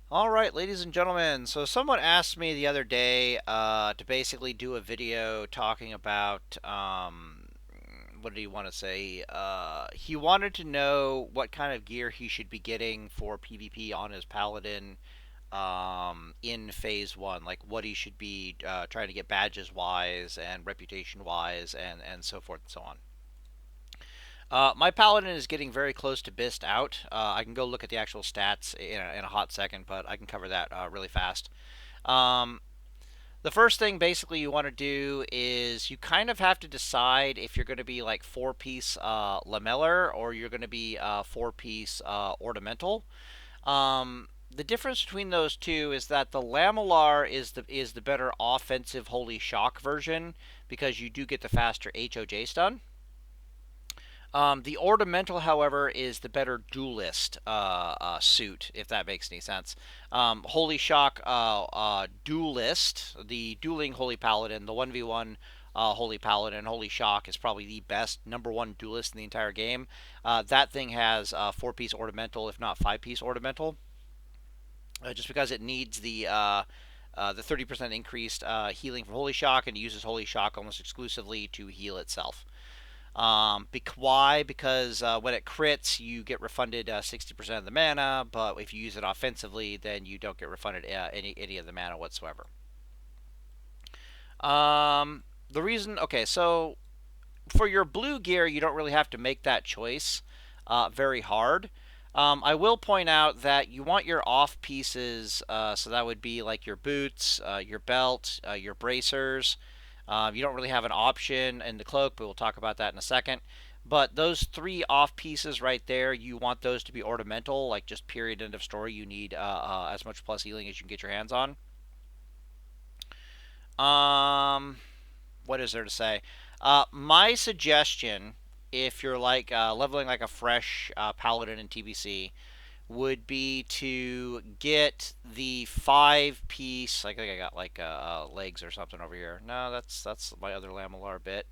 All right, ladies and gentlemen. So someone asked me the other day to basically do a video talking about what did he want to say? He wanted to know what kind of gear he should be getting for PvP on his Paladin in Phase 1, like what he should be trying to get badges wise and reputation wise and so forth and so on. My Paladin is getting very close to BiS'd out. I can go look at the actual stats in a hot second, but I can cover that really fast. Um, the first thing basically you want to do is you kind of have to decide if you're going to be like four-piece lamellar or you're going to be four-piece ornamental. The difference between those two is that the lamellar is the better offensive holy shock version because you do get the faster HOJ stun. The ornamental, however, is the better duelist suit, if that makes any sense. Holy Shock duelist, the dueling Holy Paladin, the 1v1 Holy Paladin, Holy Shock is probably the best number one duelist in the entire game. That thing has four-piece ornamental, if not five-piece ornamental, just because it needs the 30% increased healing from Holy Shock and uses Holy Shock almost exclusively to heal itself. Why? Because when it crits, you get refunded 60% of the mana, but if you use it offensively, then you don't get refunded any of the mana whatsoever. The reason, okay, so for your blue gear, you don't really have to make that choice very hard. I will point out that you want your off pieces, so that would be like your boots, your belt, your bracers. You don't really have an option in the cloak, but we'll talk about that in a second. But those three off pieces right there, you want those to be ornamental, like just period, end of story. You need as much plus healing as you can get your hands on. Um, what is there to say? My suggestion, if you're like leveling like a fresh paladin in TBC, would be to get the five piece. I think I got like legs or something over here. No, that's my other lamellar bit.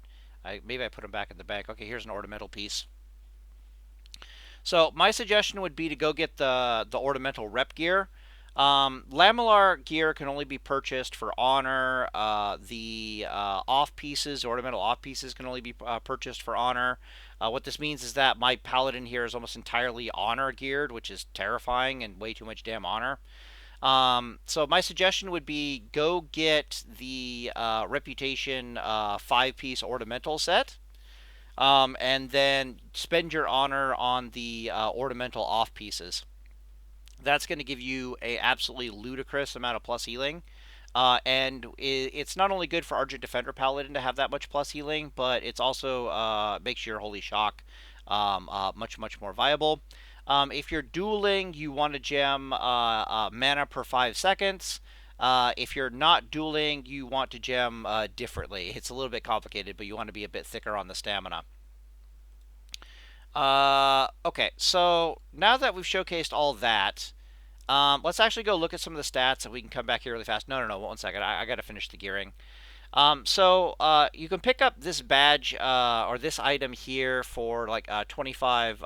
Maybe I put them back in the bank. Okay, here's an ornamental piece. So my suggestion would be to go get the ornamental rep gear. Lamellar gear can only be purchased for honor. The off pieces, ornamental off pieces, can only be purchased for honor. What this means is that my paladin here is almost entirely honor geared, which is terrifying and way too much damn honor. So my suggestion would be go get the reputation five-piece ornamental set. And then spend your honor on the ornamental off pieces. That's going to give you a absolutely ludicrous amount of plus healing. And it's not only good for Argent Defender Paladin to have that much plus healing, but it's also makes your Holy Shock much more viable. If you're dueling, you want to gem mana per 5 seconds. If you're not dueling, you want to gem differently. It's a little bit complicated, but you want to be a bit thicker on the stamina. Okay, so now that we've showcased all that, let's actually go look at some of the stats, and we can come back here really fast. No, 1 second. I got to finish the gearing. You can pick up this badge or this item here for like 25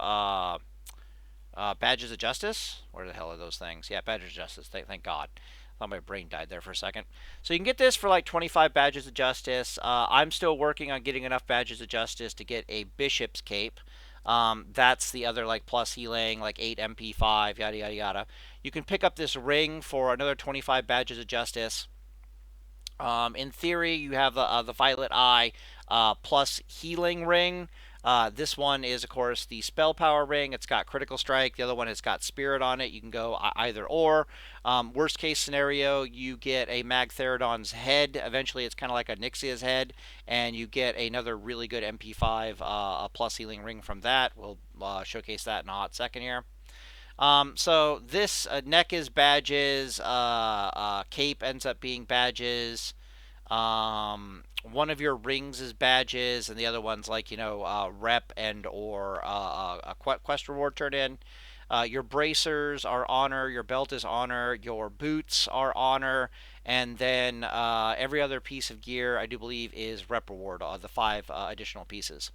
badges of justice. Where the hell are those things? Yeah, badges of justice. Thank God. I thought my brain died there for a second. So you can get this for like 25 badges of justice. I'm still working on getting enough badges of justice to get a bishop's cape. That's the other like plus healing, like 8 MP5, yada yada yada. You can pick up this ring for another 25 badges of justice. In theory, you have the Violet Eye plus healing ring. This one is, of course, the spell power ring. It's got critical strike. The other one has got spirit on it. You can go either or. Worst case scenario, you get a Magtheridon's head. Eventually, it's kind of like a Nixia's head, and you get another really good MP5 plus healing ring from that. We'll showcase that in a hot second here. So this neck is badges. Cape ends up being badges. One of your rings is badges, and the other one's like rep and or a quest reward turn in. Your bracers are honor, your belt is honor, your boots are honor, and then every other piece of gear I do believe is rep reward. The five additional pieces.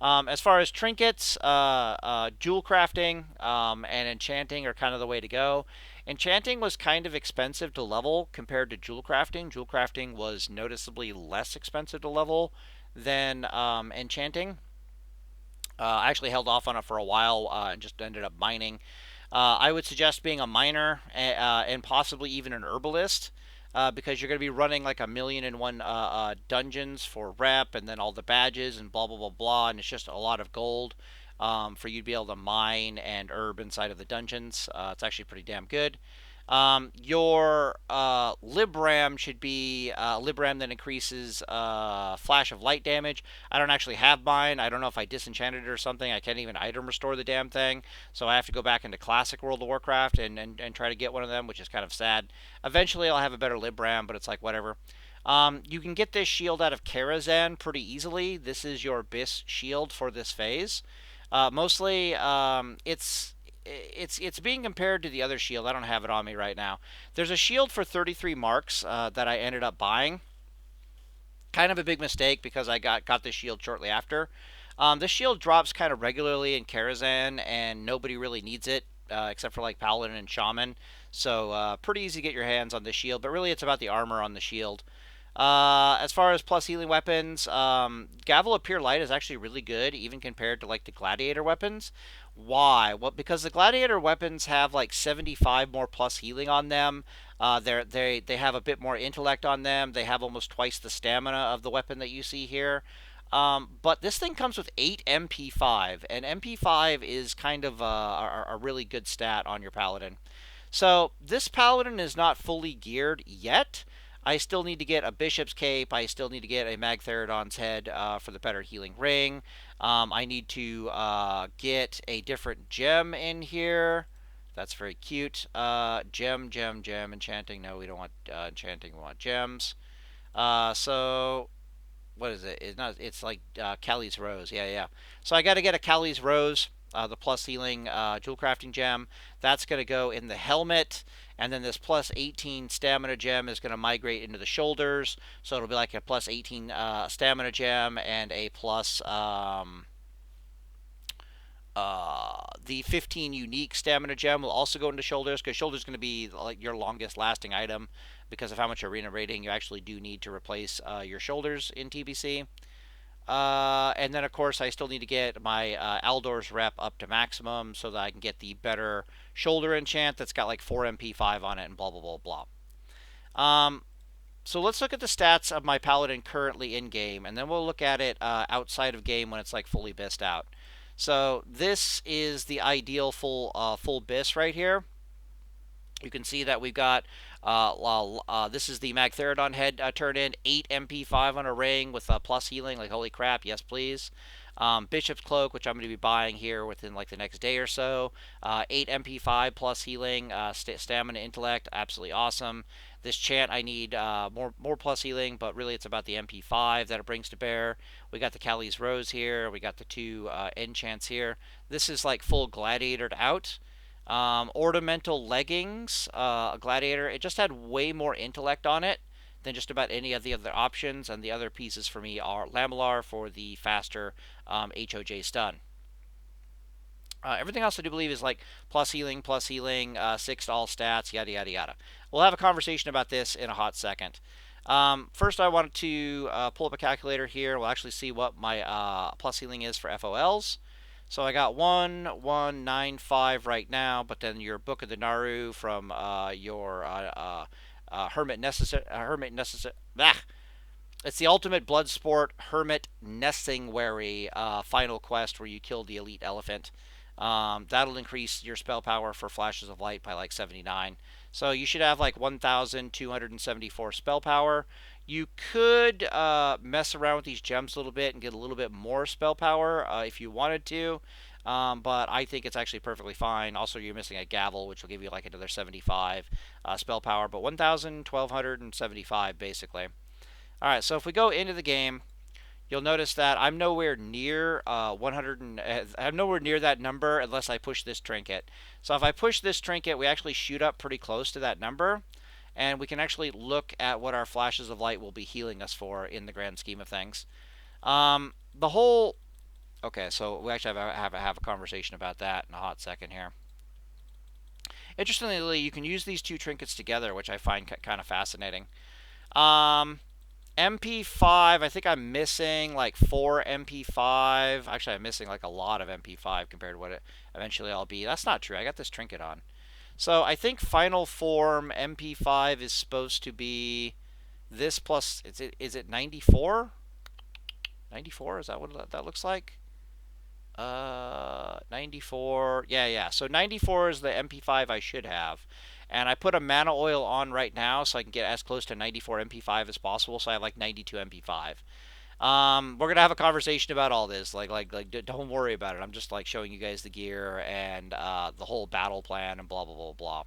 As far as trinkets, jewel crafting and enchanting are kind of the way to go. Enchanting was kind of expensive to level compared to jewel crafting. Jewel crafting was noticeably less expensive to level than enchanting. I actually held off on it for a while and just ended up mining. I would suggest being a miner and possibly even an herbalist because you're going to be running like a million and one dungeons for rep and then all the badges and blah, blah, blah, blah. And it's just a lot of gold for you to be able to mine and herb inside of the dungeons. It's actually pretty damn good. Your Libram should be Libram that increases flash of light damage. I don't actually have mine. I don't know if I disenchanted it or something. I can't even item restore the damn thing. So I have to go back into Classic World of Warcraft and try to get one of them, which is kind of sad. Eventually I'll have a better Libram, but it's like whatever. You can get this shield out of Karazhan pretty easily. This is your BiS shield for this phase. Mostly, it's being compared to the other shield. I don't have it on me right now. There's a shield for 33 marks that I ended up buying. Kind of a big mistake because I got this shield shortly after. This shield drops kind of regularly in Karazhan, and nobody really needs it except for like Paladin and Shaman. So pretty easy to get your hands on this shield, but really it's about the armor on the shield. As far as plus healing weapons, Gavel of Pure Light is actually really good, even compared to like the Gladiator weapons. Why? Well, because the Gladiator weapons have like 75 more plus healing on them. They have a bit more intellect on them. They have almost twice the stamina of the weapon that you see here. But this thing comes with 8 MP5, and MP5 is kind of a really good stat on your Paladin. So this Paladin is not fully geared yet. I still need to get a Bishop's Cape. I still need to get a Magtheridon's Head for the better healing ring. I need to get a different gem in here. That's very cute. Gem, gem, gem, enchanting. No, we don't want enchanting. We want gems. So what is it? It's not. It's like Callie's Rose. Yeah, yeah. So I got to get a Callie's Rose, the plus healing jewel crafting gem. That's going to go in the helmet, and then this plus 18 stamina gem is going to migrate into the shoulders. So it'll be like a plus 18 stamina gem and a plus the 15 unique stamina gem will also go into shoulders because shoulders is going to be like your longest lasting item because of how much arena rating you actually do need to replace your shoulders in TBC. And then, of course, I still need to get my Aldor's rep up to maximum so that I can get the better shoulder enchant that's got like 4 MP5 on it and blah, blah, blah, blah. So let's look at the stats of my Paladin currently in game, and then we'll look at it outside of game when it's like fully BiSed out. So this is the ideal full BiS right here. You can see that we've got this is the Magtheridon head turn in 8 MP5 on a ring with plus healing. Like holy crap, yes please. Bishop's Cloak, which I'm going to be buying here within like the next day or so. 8 MP5 plus healing, stamina, intellect, absolutely awesome. This chant I need more plus healing, but really it's about the MP5 that it brings to bear. We got the Callie's Rose here. We got the 2 enchants here. This is like full gladiatored out. Ornamental leggings, gladiator. It just had way more intellect on it than just about any of the other options, and the other pieces for me are Lamellar for the faster HOJ stun. Everything else I do believe is like plus healing, 6 to all stats, yada, yada, yada. We'll have a conversation about this in a hot second. First, I wanted to pull up a calculator here. We'll actually see what my plus healing is for FOLs. So I got 1195 right now, but then your Book of the Naru from your Hermit Necessary. It's the ultimate blood sport Hermit Nessingwary final quest where you kill the elite elephant. That'll increase your spell power for flashes of light by like 79. So you should have like 1,274 spell power. You could mess around with these gems a little bit and get a little bit more spell power if you wanted to. But I think it's actually perfectly fine. Also, you're missing a gavel, which will give you like another 75 spell power, but 1,275 basically. All right, so if we go into the game, you'll notice that I'm nowhere near 100. I'm nowhere near that number unless I push this trinket. So if I push this trinket, we actually shoot up pretty close to that number, and we can actually look at what our flashes of light will be healing us for in the grand scheme of things. The whole. Okay, so we actually have a conversation about that in a hot second here. Interestingly, you can use these two trinkets together, which I find kind of fascinating. Um, MP5, I think I'm missing like 4 MP5. Actually, I'm missing like a lot of MP5 compared to what it eventually I'll be. That's not true. I got this trinket on. So I think final form MP5 is supposed to be this plus, is it 94? 94, is that what that looks like? 94. Yeah, yeah. So 94 is the MP5 I should have. And I put a mana oil on right now so I can get as close to 94 MP5 as possible. So I have like 92 MP5. We're gonna have a conversation about all this. Don't worry about it. I'm just like showing you guys the gear and the whole battle plan and blah blah blah blah.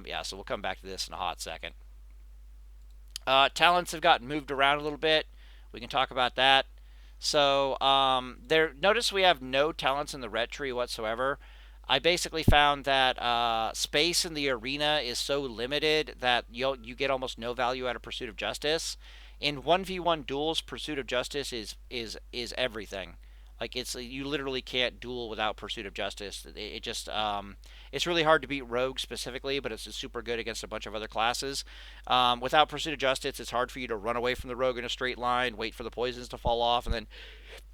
Yeah, so we'll come back to this in a hot second. Talents have gotten moved around a little bit. We can talk about that. So there, notice we have no talents in the ret tree whatsoever. I basically found that space in the arena is so limited that you get almost no value out of Pursuit of Justice. In 1v1 duels, Pursuit of Justice is everything. Like you literally can't duel without Pursuit of Justice. It just it's really hard to beat Rogue specifically, but it's super good against a bunch of other classes. Without Pursuit of Justice, it's hard for you to run away from the Rogue in a straight line, wait for the poisons to fall off, and then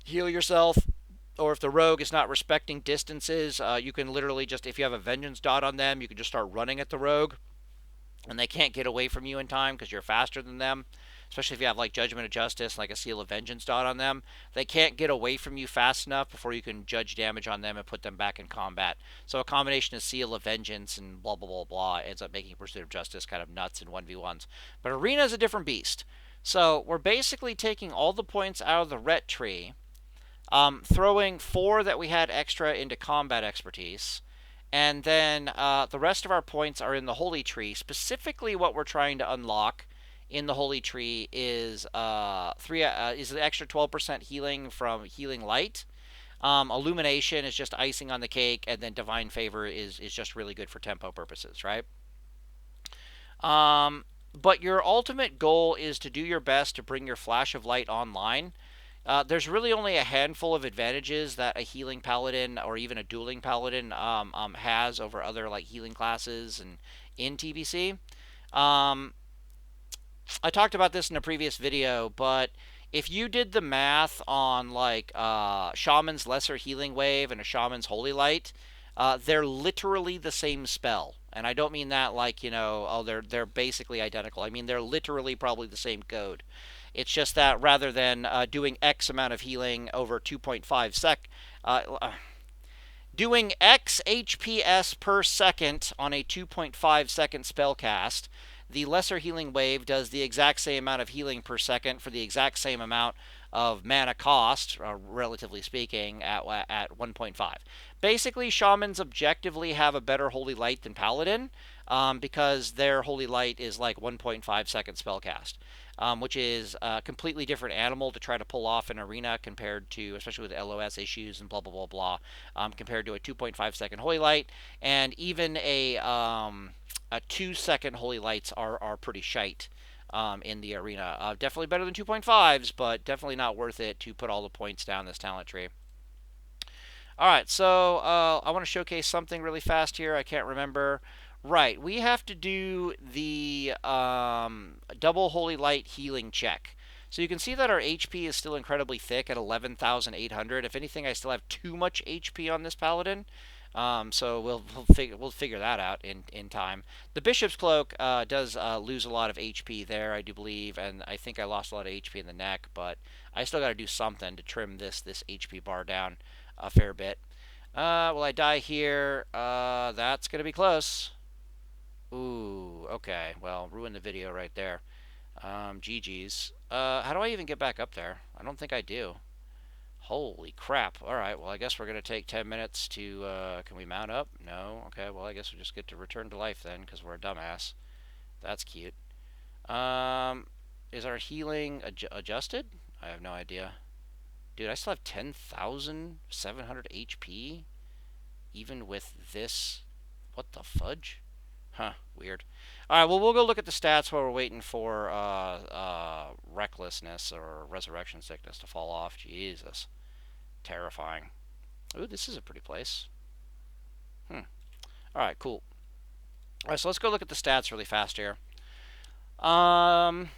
heal yourself. Or if the rogue is not respecting distances, you can literally just, if you have a vengeance dot on them, you can just start running at the rogue, and they can't get away from you in time because you're faster than them. Especially if you have like Judgment of Justice, like a Seal of Vengeance dot on them, they can't get away from you fast enough before you can judge damage on them and put them back in combat. So a combination of Seal of Vengeance and blah blah blah blah ends up making Pursuit of Justice kind of nuts in 1v1s. But Arena is a different beast. So we're basically taking all the points out of the ret tree, throwing 4 that we had extra into combat expertise, and then the rest of our points are in the Holy Tree. Specifically, what we're trying to unlock in the Holy Tree is is the extra 12% healing from Healing Light. Illumination is just icing on the cake, and then Divine Favor is just really good for tempo purposes, right? But your ultimate goal is to do your best to bring your Flash of Light online. There's really only a handful of advantages that a healing paladin or even a dueling paladin has over other like healing classes and in TBC. Um, I talked about this in a previous video, but if you did the math on like Shaman's Lesser Healing Wave and a Shaman's Holy Light, they're literally the same spell. And I don't mean that like, oh, they're basically identical. I mean they're literally probably the same code. It's just that rather than doing X amount of healing over 2.5 doing X HPS per second on a 2.5 second spell cast, the Lesser Healing Wave does the exact same amount of healing per second for the exact same amount of mana cost, relatively speaking, at 1.5. Basically, Shamans objectively have a better Holy Light than Paladin, because their Holy Light is like 1.5 second spellcast, which is a completely different animal to try to pull off in Arena compared to, especially with LOS issues and blah, blah, blah, blah, compared to a 2.5 second Holy Light. And even a 2-second Holy Lights are pretty shite. In the arena. Definitely better than 2.5s, but definitely not worth it to put all the points down this talent tree. Alright, so I want to showcase something really fast here. I can't remember. Right, we have to do the double Holy Light healing check. So you can see that our HP is still incredibly thick at 11,800. If anything, I still have too much HP on this Paladin. So we'll figure that out in time. The Bishop's Cloak does lose a lot of HP there, I do believe, and I think I lost a lot of HP in the neck, but I still got to do something to trim this HP bar down a fair bit. Will I die here? That's gonna be close. Ooh, okay. Well, ruined the video right there. GG's. How do I even get back up there? I don't think I do. Holy crap. Alright, well, I guess we're going to take 10 minutes to, can we mount up? No? Okay, well, I guess we just get to return to life then, because we're a dumbass. That's cute. Is our healing adjusted? I have no idea. Dude, I still have 10,700 HP? Even with this? What the fudge? Huh, weird. Alright, well, we'll go look at the stats while we're waiting for recklessness or resurrection sickness to fall off. Jesus. Terrifying. Ooh, this is a pretty place. Alright, cool. All right, so let's go look at the stats really fast here. Um,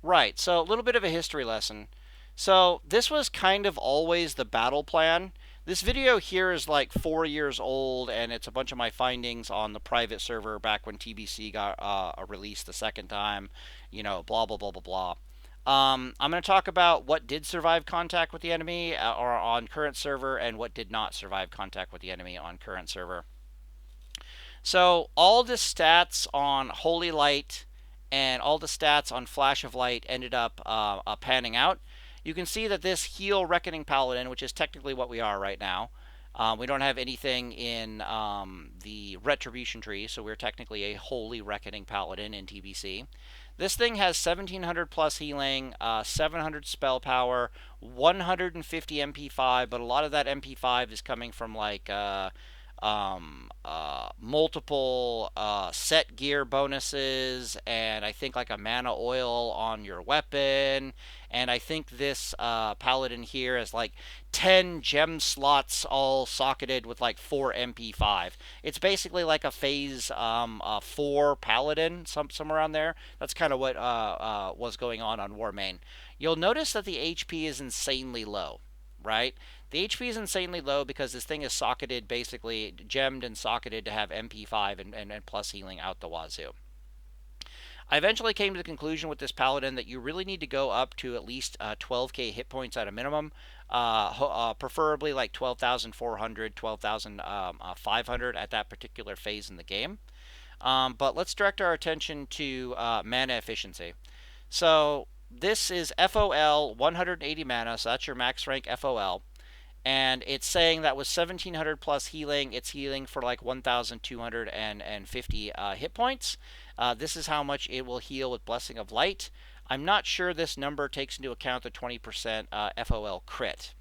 right, so a little bit of a history lesson. So this was kind of always the battle plan. This video here is like 4 years old, and it's a bunch of my findings on the private server back when TBC got released the second time. You know, blah blah blah blah blah. I'm going to talk about what did survive contact with the enemy or on current server, and what did not survive contact with the enemy on current server. So all the stats on Holy Light and all the stats on Flash of Light ended up panning out. You can see that this Heal Reckoning Paladin, which is technically what we are right now, we don't have anything in the Retribution tree, so we're technically a Holy Reckoning Paladin in TBC. This thing has 1700 plus healing, 700 spell power, 150 MP5, but a lot of that MP5 is coming from like multiple set gear bonuses, and I think like a mana oil on your weapon. And I think this paladin here has like 10 gem slots all socketed with like 4 MP5. It's basically like a phase 4 paladin, somewhere around there. That's kind of what was going on Warmane. You'll notice that the HP is insanely low, right? The HP is insanely low because this thing is socketed, basically gemmed and socketed to have MP5 and plus healing out the wazoo. I eventually came to the conclusion with this paladin that you really need to go up to at least 12k hit points at a minimum, preferably like 12,400, 12,500 at that particular phase in the game. But let's direct our attention to mana efficiency. So this is FOL 180 mana, so that's your max rank FOL. And it's saying that with 1700 plus healing, it's healing for like 1250 hit points. This is how much it will heal with Blessing of Light. I'm not sure this number takes into account the 20% FOL crit.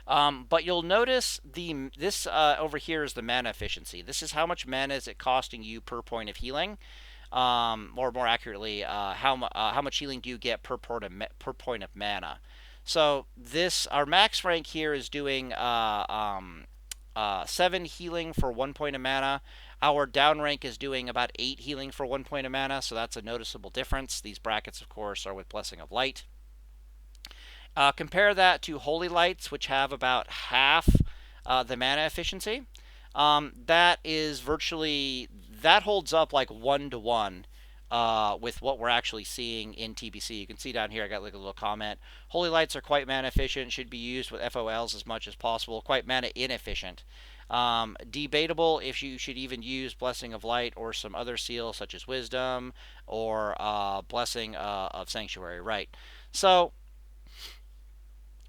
But you'll notice this over here is the mana efficiency. This is how much mana is it costing you per point of healing. Or more accurately, how much healing do you get per point of mana? So this, our max rank here is doing 7 healing for 1 point of mana. Our down rank is doing about 8 healing for 1 point of mana, so that's a noticeable difference. These brackets, of course, are with Blessing of Light. Compare that to Holy Lights, which have about half the mana efficiency. That is virtually, that holds up like 1-to-1 with what we're actually seeing in TBC. You can see down here, I got like a little comment. Holy Lights are quite mana efficient, should be used with FOLs as much as possible, quite mana inefficient. Debatable if you should even use Blessing of Light or some other seal such as Wisdom or Blessing of Sanctuary, right? So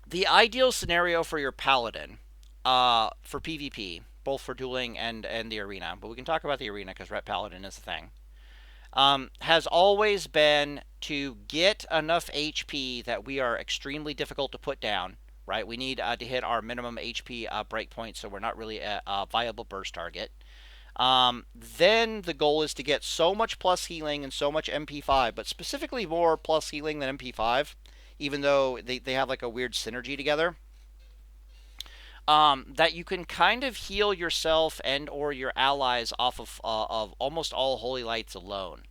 the ideal scenario for your Paladin for PvP, both for dueling and the arena, but we can talk about the arena because Ret Paladin is the thing, has always been to get enough HP that we are extremely difficult to put down, right? We need to hit our minimum HP breakpoint, so we're not really a viable burst target. Then the goal is to get so much plus healing and so much MP5, but specifically more plus healing than MP5, even though they have like a weird synergy together. That you can kind of heal yourself and or your allies off of almost all Holy Lights alone.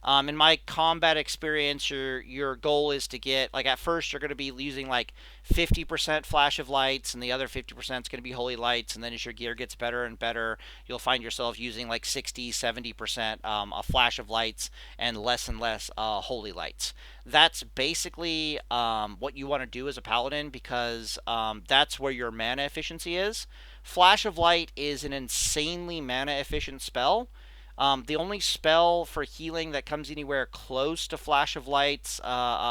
In my combat experience, your goal is to get, like, at first you're going to be using like 50% Flash of Lights, and the other 50% is going to be Holy Lights, and then as your gear gets better and better, you'll find yourself using like 60-70% a Flash of Lights and less Holy Lights. That's basically what you want to do as a Paladin, because that's where your mana efficiency is. Flash of Light is an insanely mana efficient spell. The only spell for healing that comes anywhere close to Flash of Light's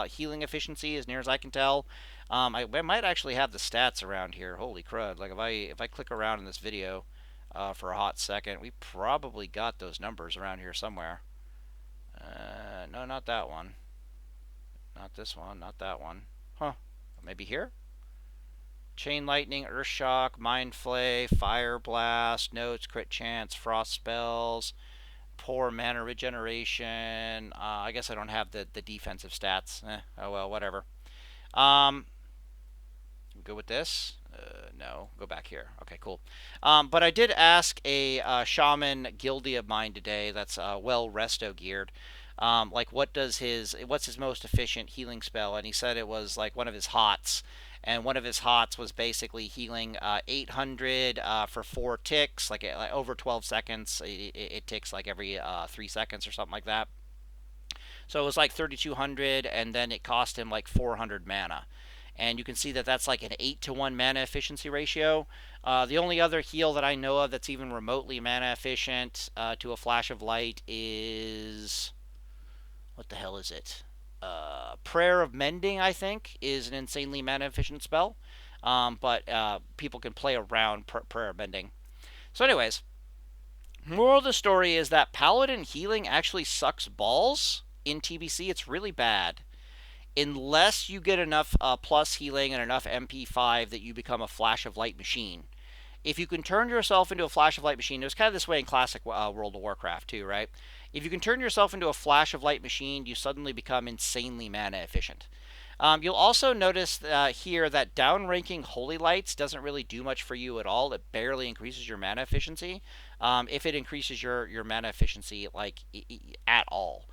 healing efficiency, as near as I can tell, I might actually have the stats around here. Holy crud! Like if I click around in this video for a hot second, we probably got those numbers around here somewhere. No, not that one. Not this one. Not that one. Huh? Maybe here. Chain Lightning, Earth Shock, Mind Flay, Fire Blast, Notes, Crit Chance, Frost Spells, Poor Mana Regeneration. I guess I don't have the defensive stats. Oh well, whatever. Good with this. No, go back here. Okay, cool. But I did ask a shaman guildie of mine today that's well resto geared. Like what's his most efficient healing spell? And he said it was like one of his hots, and one of his hots was basically healing 800 for 4 ticks, like over 12 seconds. It ticks like every 3 seconds or something like that. So it was like 3,200, and then it cost him like 400 mana. And you can see that that's like an 8-to-1 mana efficiency ratio. The only other heal that I know of that's even remotely mana efficient to a flash of light is. What the hell is it? Prayer of Mending, I think, is an insanely mana efficient spell. But people can play around Prayer of Mending. So, anyways, moral of the story is that Paladin healing actually sucks balls in TBC. It's really bad unless you get enough plus healing and enough MP5 that you become a flash of light machine. If you can turn yourself into a flash of light machine, it was kind of this way in classic World of Warcraft too, right? If you can turn yourself into a flash of light machine, you suddenly become insanely mana efficient. You'll also notice here that downranking Holy Lights doesn't really do much for you at all. It barely increases your mana efficiency, if it increases your mana efficiency like at all.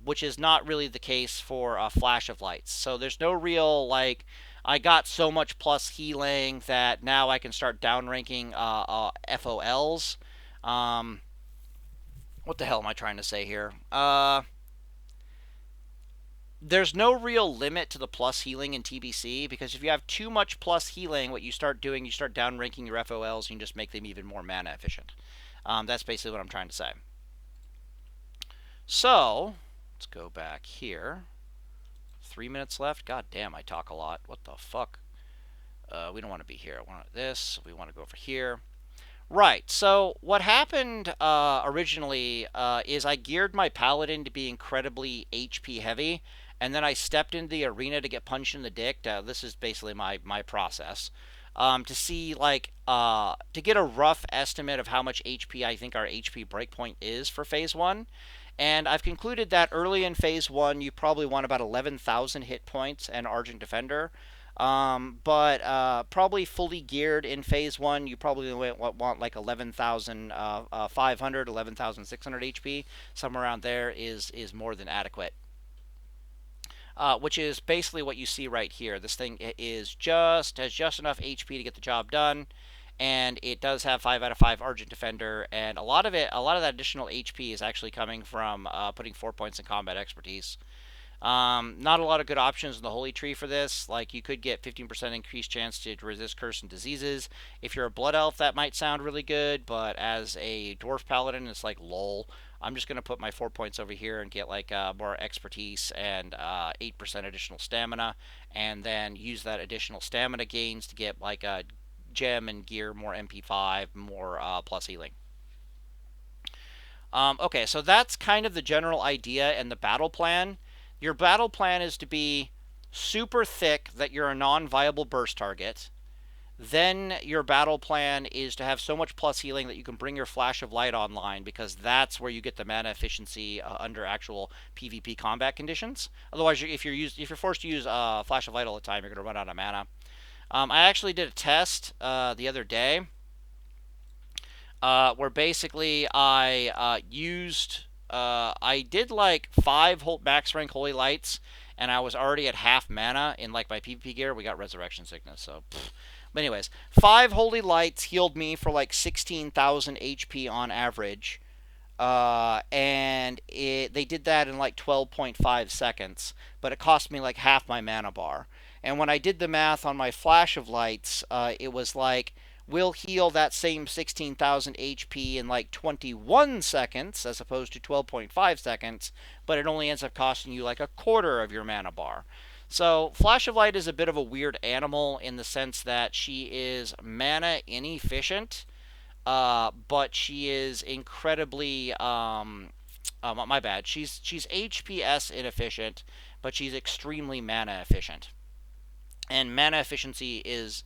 Which is not really the case for Flash of Lights. So there's no real like I got so much plus healing that now I can start downranking FOLs. Um, what the hell am I trying to say here? There's no real limit to the plus healing in TBC because if you have too much plus healing, what you start doing, you start downranking your FOLs and you just make them even more mana efficient. That's basically what I'm trying to say. So, let's go back here. 3 minutes left. God damn, I talk a lot. What the fuck? We don't want to be here. I want this. We want to go over here. Right. So what happened originally is I geared my paladin to be incredibly HP heavy, and then I stepped into the arena to get punched in the dick. This is basically my process. To see to get a rough estimate of how much HP I think our HP breakpoint is for phase one. And I've concluded that early in phase one, you probably want about 11,000 hit points and Argent Defender. But probably fully geared in phase one, you probably want like 11,500, 11,600 HP. Somewhere around there is more than adequate. Which is basically what you see right here. This thing has just enough HP to get the job done, and it does have 5 out of 5 Argent Defender, and a lot of that additional HP is actually coming from putting 4 points in combat expertise. Not a lot of good options in the Holy Tree for this. Like, you could get 15% increased chance to resist curse and diseases. If you're a Blood Elf, that might sound really good, but as a Dwarf Paladin, it's like, lol. I'm just going to put my 4 points over here and get, like, more expertise and 8% additional stamina, and then use that additional stamina gains to get, like, a gem and gear, more MP5, more plus healing. Okay, so that's kind of the general idea and the battle plan. Your battle plan is to be super thick that you're a non-viable burst target. Then your battle plan is to have so much plus healing that you can bring your Flash of Light online, because that's where you get the mana efficiency under actual PvP combat conditions. Otherwise, if you're forced to use Flash of Light all the time, you're going to run out of mana. I actually did a test the other day where basically I did like 5 max rank Holy Lights, and I was already at half mana in like my PvP gear. We got Resurrection Sickness, so. But anyways, 5 Holy Lights healed me for like 16,000 HP on average. And they did that in like 12.5 seconds, but it cost me like half my mana bar. And when I did the math on my Flash of Lights, it was like, we'll heal that same 16,000 HP in like 21 seconds as opposed to 12.5 seconds, but it only ends up costing you like a quarter of your mana bar. So Flash of Light is a bit of a weird animal in the sense that she is mana inefficient, but she is incredibly my bad. She's HPS inefficient, but she's extremely mana efficient. And mana efficiency is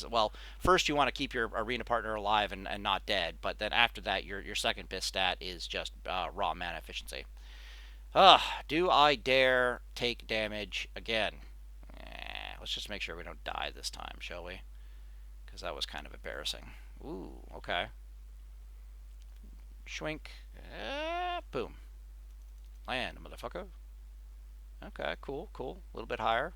well, first you want to keep your arena partner alive and not dead, but then after that your second BiS stat is just raw mana efficiency. Do I dare take damage again? Let's just make sure we don't die this time, shall we? because that was kind of embarrassing. Ooh, okay. Schwink. Boom. Land, motherfucker. Okay, cool, cool. A little bit higher.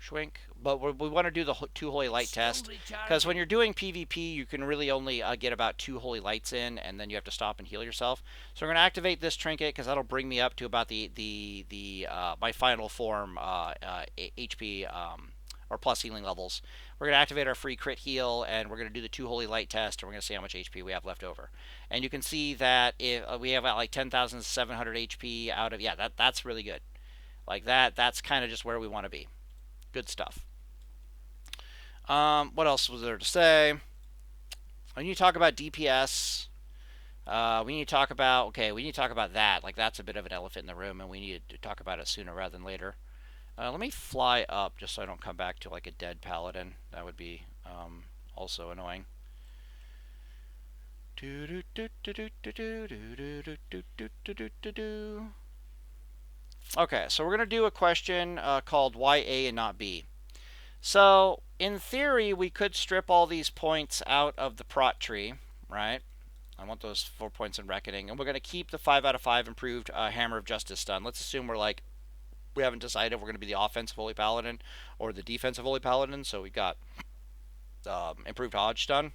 Schwink. But we want to do the 2 Holy Light test, because when you're doing PvP, you can really only get about 2 Holy Lights in, and then you have to stop and heal yourself. So we're going to activate this trinket, because that'll bring me up to about my final form HP or plus healing levels. We're going to activate our free crit heal, and we're going to do the 2 Holy Light test, and we're going to see how much HP we have left over. And you can see that if we have like 10,700 HP out of, yeah, that's really good. Like that's kind of just where we want to be. Good stuff. What else was there to say? When you talk about DPS, we need to talk about, we need to talk about that. Like, that's a bit of an elephant in the room, and we need to talk about it sooner rather than later. Let me fly up just so I don't come back to like a dead paladin. That would be also annoying. Okay, so we're going to do a question called why A and not B. So, in theory, we could strip all these points out of the prot tree, right? I want those 4 points in reckoning. And we're going to keep the 5 out of 5 improved Hammer of Justice stun. Let's assume we haven't decided if we're going to be the offensive Holy Paladin or the defensive Holy Paladin. So we got improved Hodge stun.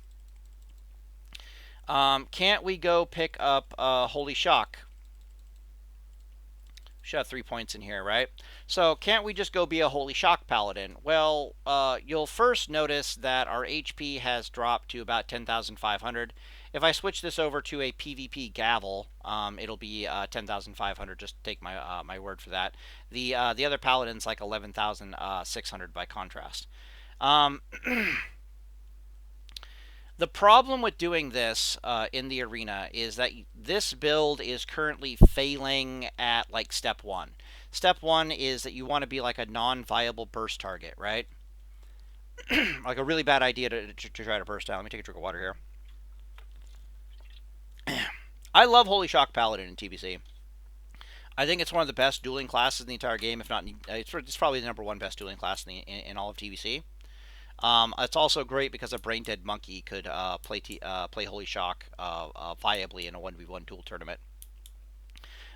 Can't we go pick up Holy Shock? Should have 3 points in here, right? So can't we just go be a Holy Shock Paladin? Well, you'll first notice that our HP has dropped to about 10,500. If I switch this over to a PvP Gavel, it'll be 10,500. Just take my word for that. The other Paladin's like 11,600 by contrast. The problem with doing this in the arena is that this build is currently failing at like step 1. Step 1 is that you want to be like a non-viable burst target, right? Like a really bad idea to try to burst down. Let me take a drink of water here. I love Holy Shock Paladin in TBC. I think it's one of the best dueling classes in the entire game. If not, it's probably the #1 best dueling class in all of TBC. It's also great because a brain dead monkey could play Holy Shock viably in a 1v1 duel tournament.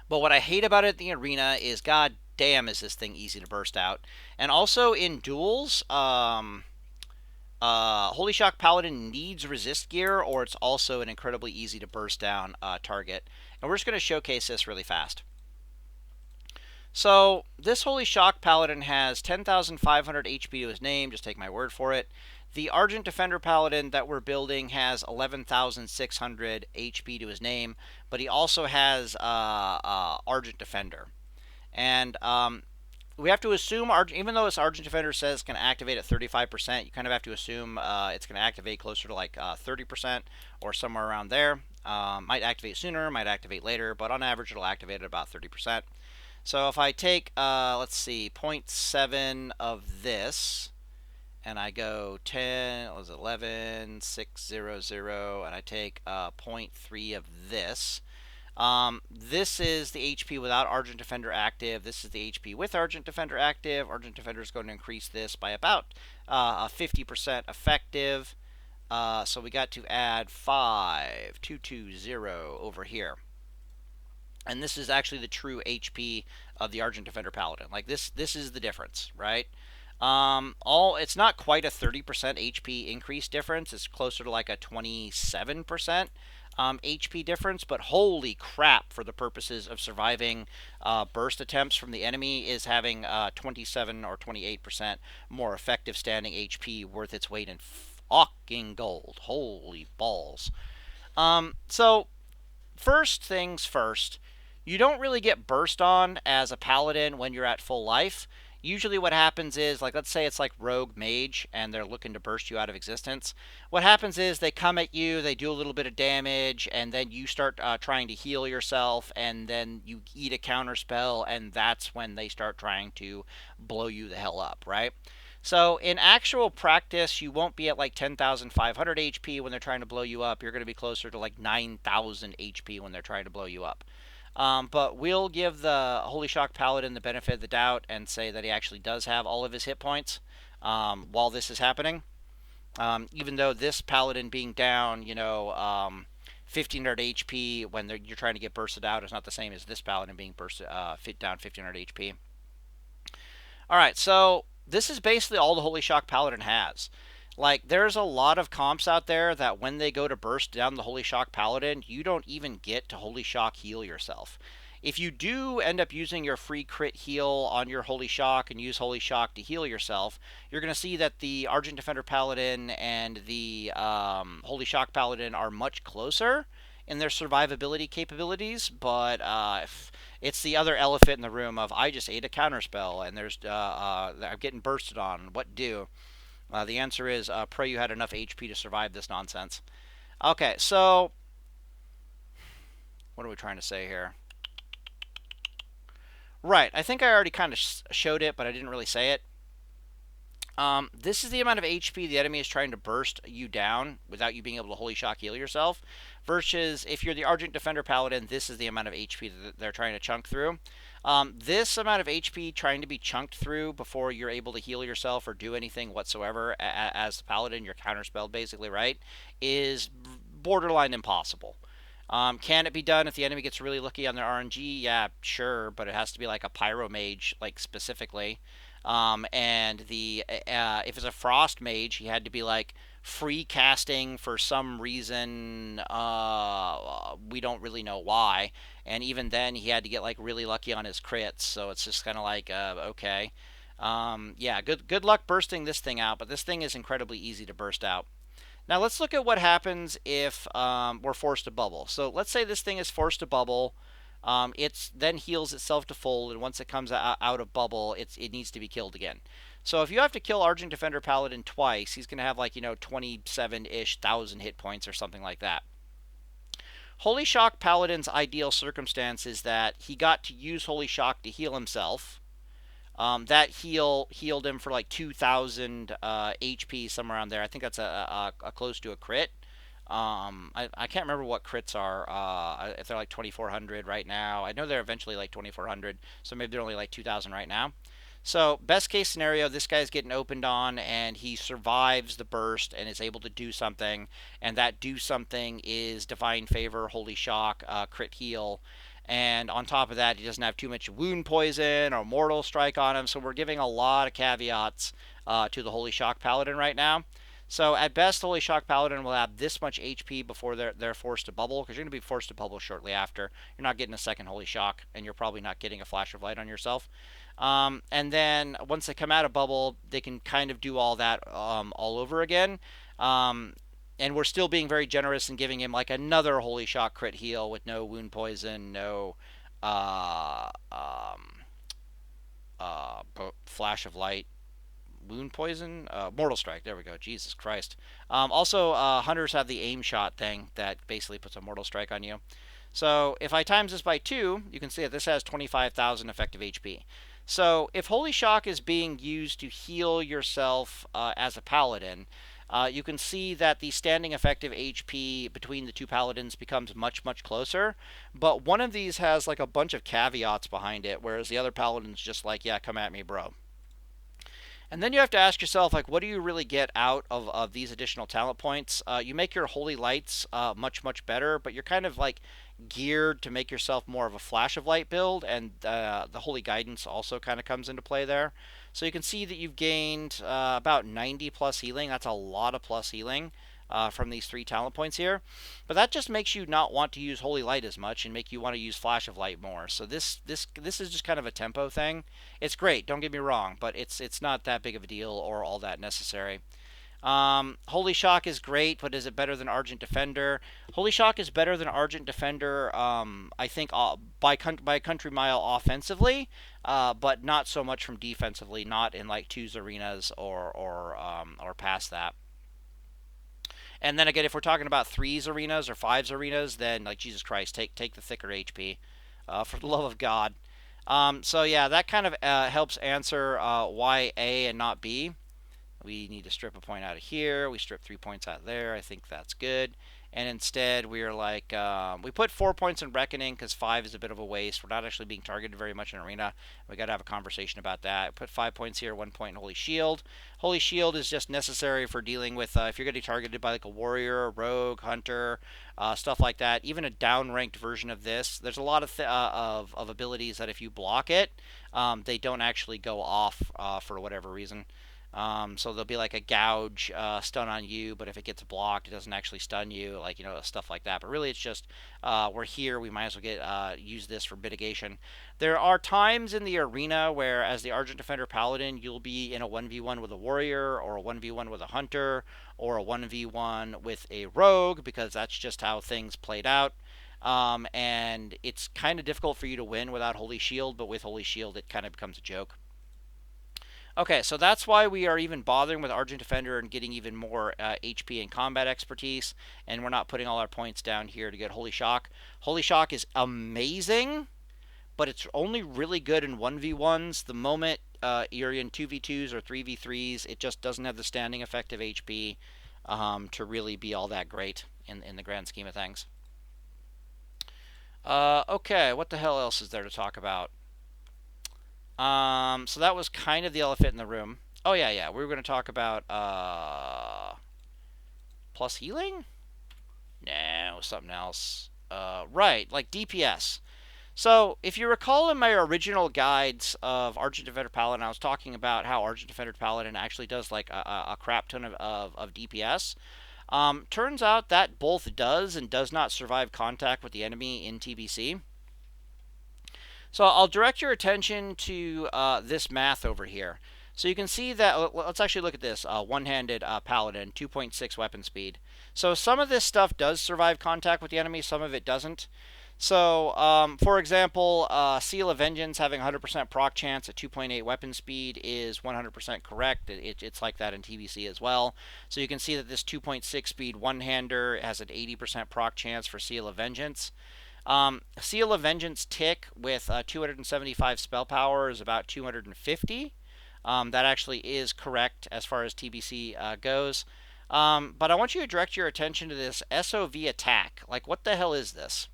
But what I hate about it in the arena is, god damn, is this thing easy to burst out. And also in duels, Holy Shock Paladin needs resist gear, or it's also an incredibly easy to burst down target. And we're just going to showcase this really fast. So, this Holy Shock Paladin has 10,500 HP to his name, just take my word for it. The Argent Defender Paladin that we're building has 11,600 HP to his name, but he also has Argent Defender. And we have to assume, even though this Argent Defender says it's going to activate at 35%, you kind of have to assume it's going to activate closer to like 30% or somewhere around there. Might activate sooner, might activate later, but on average it'll activate at about 30%. So if I take, let's see, 0.7 of this, and I go 10, what was it, 11, 600, and I take 0.3 of this. This is the HP without Argent Defender active. This is the HP with Argent Defender active. Argent Defender is going to increase this by about 50% effective. So we got to add 5,220 over here. And this is actually the true HP of the Argent Defender Paladin. Like this is the difference, right? It's not quite a 30% HP increase difference. It's closer to like a 27% HP difference. But holy crap, for the purposes of surviving burst attempts from the enemy, is having 27 or 28% more effective standing HP worth its weight in fucking gold. Holy balls. So first things first. You don't really get burst on as a paladin when you're at full life. Usually what happens is, like, let's say it's like rogue mage and they're looking to burst you out of existence. What happens is they come at you, they do a little bit of damage, and then you start trying to heal yourself, and then you eat a counter spell, and that's when they start trying to blow you the hell up, right? So in actual practice, you won't be at like 10,500 HP when they're trying to blow you up. You're going to be closer to like 9,000 HP when they're trying to blow you up. But we'll give the Holy Shock Paladin the benefit of the doubt and say that he actually does have all of his hit points. while this is happening. Even though this paladin being down, 1500 HP when you're trying to get bursted out is not the same as this paladin being bursted down 1500 HP. All right, so this is basically all the Holy Shock Paladin has. Like, there's a lot of comps out there that when they go to burst down the Holy Shock Paladin, you don't even get to Holy Shock heal yourself. If you do end up using your free crit heal on your Holy Shock and use Holy Shock to heal yourself, you're going to see that the Argent Defender Paladin and the Holy Shock Paladin are much closer in their survivability capabilities, but it's the other elephant in the room of I just ate a counterspell and I'm getting bursted on. What do? The answer is pray you had enough HP to survive this nonsense. Okay, so what are we trying to say here? Right, I think I already kind of showed it, but I didn't really say it. This is the amount of HP the enemy is trying to burst you down without you being able to Holy Shock heal yourself. Versus if you're the Argent Defender Paladin, this is the amount of HP that they're trying to chunk through. This amount of HP trying to be chunked through before you're able to heal yourself or do anything whatsoever as the Paladin, you're counterspelled basically, right, is borderline impossible. Can it be done if the enemy gets really lucky on their RNG? Yeah, sure, but it has to be like a Pyro Mage, like specifically. And if it's a Frost Mage, he had to be like free casting for some reason. We don't really know why. And even then, he had to get like really lucky on his crits. So it's just kind of like okay. Yeah, good luck bursting this thing out. But this thing is incredibly easy to burst out. Now let's look at what happens if we're forced to bubble. So let's say this thing is forced to bubble. It then heals itself to full, and once it comes out of bubble, it needs to be killed again. So if you have to kill Argent Defender Paladin twice, he's going to have like 27-ish thousand hit points or something like that. Holy Shock Paladin's ideal circumstance is that he got to use Holy Shock to heal himself. That healed him for like 2,000 HP, somewhere around there. I think that's a close to a crit. I can't remember what crits are. If they're like 2,400 right now. I know they're eventually like 2,400, so maybe they're only like 2,000 right now. So best case scenario, this guy's getting opened on and he survives the burst and is able to do something. And that do something is Divine Favor, Holy Shock, crit heal. And on top of that, he doesn't have too much wound poison or mortal strike on him. So we're giving a lot of caveats to the Holy Shock Paladin right now. So at best, Holy Shock Paladin will have this much HP before they're forced to bubble, because you're going to be forced to bubble shortly after. You're not getting a second Holy Shock, and you're probably not getting a Flash of Light on yourself. And then once they come out of bubble, they can kind of do all that all over again. And we're still being very generous and giving him like another Holy Shock crit heal with no wound poison, no uh, um, Flash of Light, wound poison, mortal strike. There we go. Jesus Christ. Also, hunters have the aim shot thing that basically puts a mortal strike on you. So if I times this by 2, you can see that this has 25,000 effective HP. So if Holy Shock is being used to heal yourself as a paladin, you can see that the standing effective HP between the two paladins becomes much, much closer. But one of these has like a bunch of caveats behind it, whereas the other paladin's just like, yeah, come at me, bro. And then you have to ask yourself, like, what do you really get out of these additional talent points? You make your Holy Lights much, much better, but you're kind of like geared to make yourself more of a Flash of Light build, and the Holy Guidance also kind of comes into play there. So you can see that you've gained about 90 plus healing. That's a lot of plus healing. From these 3 talent points here, but that just makes you not want to use Holy Light as much and make you want to use Flash of Light more. So this is just kind of a tempo thing. It's great, don't get me wrong, but it's not that big of a deal or all that necessary. Holy Shock is great, but is it better than Argent Defender? Holy Shock is better than Argent Defender, I think, by a country mile offensively, but not so much from defensively, not in like 2s arenas or past that. And then again, if we're talking about 3s arenas or 5s arenas, then like Jesus Christ, take the thicker HP, for the love of God. So yeah, that kind of helps answer why A and not B. We need to strip a point out of here. We strip 3 points out of there. I think that's good. and instead we're like, we put 4 points in Reckoning because 5 is a bit of a waste. We're not actually being targeted very much in Arena. We got to have a conversation about that. Put 5 points here, 1 point in Holy Shield. Holy Shield is just necessary for dealing with if you're getting targeted by like a warrior, a rogue, hunter, stuff like that. Even a downranked version of this, there's a lot of abilities that if you block it, they don't actually go off for whatever reason. So there'll be like a gouge stun on you, but if it gets blocked, it doesn't actually stun you, like, stuff like that. But really, it's just we're here. We might as well use this for mitigation. There are times in the arena where, as the Argent Defender Paladin, you'll be in a 1v1 with a warrior, or a 1v1 with a hunter, or a 1v1 with a rogue, because that's just how things played out. And it's kind of difficult for you to win without Holy Shield, but with Holy Shield, it kind of becomes a joke. Okay, so that's why we are even bothering with Argent Defender and getting even more HP and combat expertise, and we're not putting all our points down here to get Holy Shock. Holy Shock is amazing, but it's only really good in 1v1s. The moment you're in 2v2s or 3v3s, it just doesn't have the standing effect of HP to really be all that great in the grand scheme of things. Okay, what the hell else is there to talk about? So that was kind of the elephant in the room. Oh yeah. We were going to talk about plus healing? No, something else. Right, like DPS. So if you recall in my original guides of Argent Defender Paladin, I was talking about how Argent Defender Paladin actually does like a crap ton of DPS. Turns out that both does and does not survive contact with the enemy in TBC. So I'll direct your attention to this math over here. So you can see that, let's actually look at this, one-handed Paladin, 2.6 weapon speed. So some of this stuff does survive contact with the enemy, some of it doesn't. So, for example, Seal of Vengeance having 100% proc chance at 2.8 weapon speed is 100% correct. It's like that in TBC as well. So you can see that this 2.6 speed one-hander has an 80% proc chance for Seal of Vengeance. Seal of Vengeance tick with 275 spell power is about 250. That actually is correct as far as TBC goes. But I want you to direct your attention to this SOV attack. Like, what the hell is this?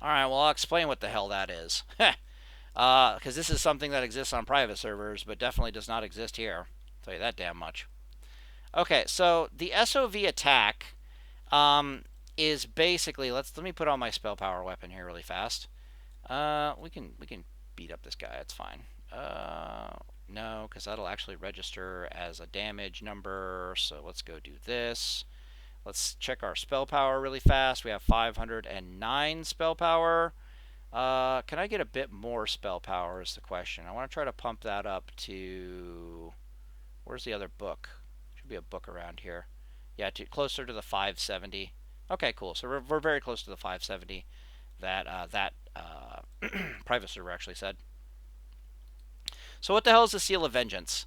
Alright, well, I'll explain what the hell that is. Because this is something that exists on private servers, but definitely does not exist here. I'll tell you that damn much. Okay, so the SOV attack is basically, let me put on my spell power weapon here really fast. We can beat up this guy. It's fine. No, because that'll actually register as a damage number. So let's go do this. Let's check our spell power really fast. We have 509 spell power. Can I get a bit more spell power is the question. I want to try to pump that up to... Where's the other book? Should be a book around here. Yeah, closer to the 570. Okay, cool. So we're very close to the 570 that private server actually said. So what the hell is the Seal of Vengeance?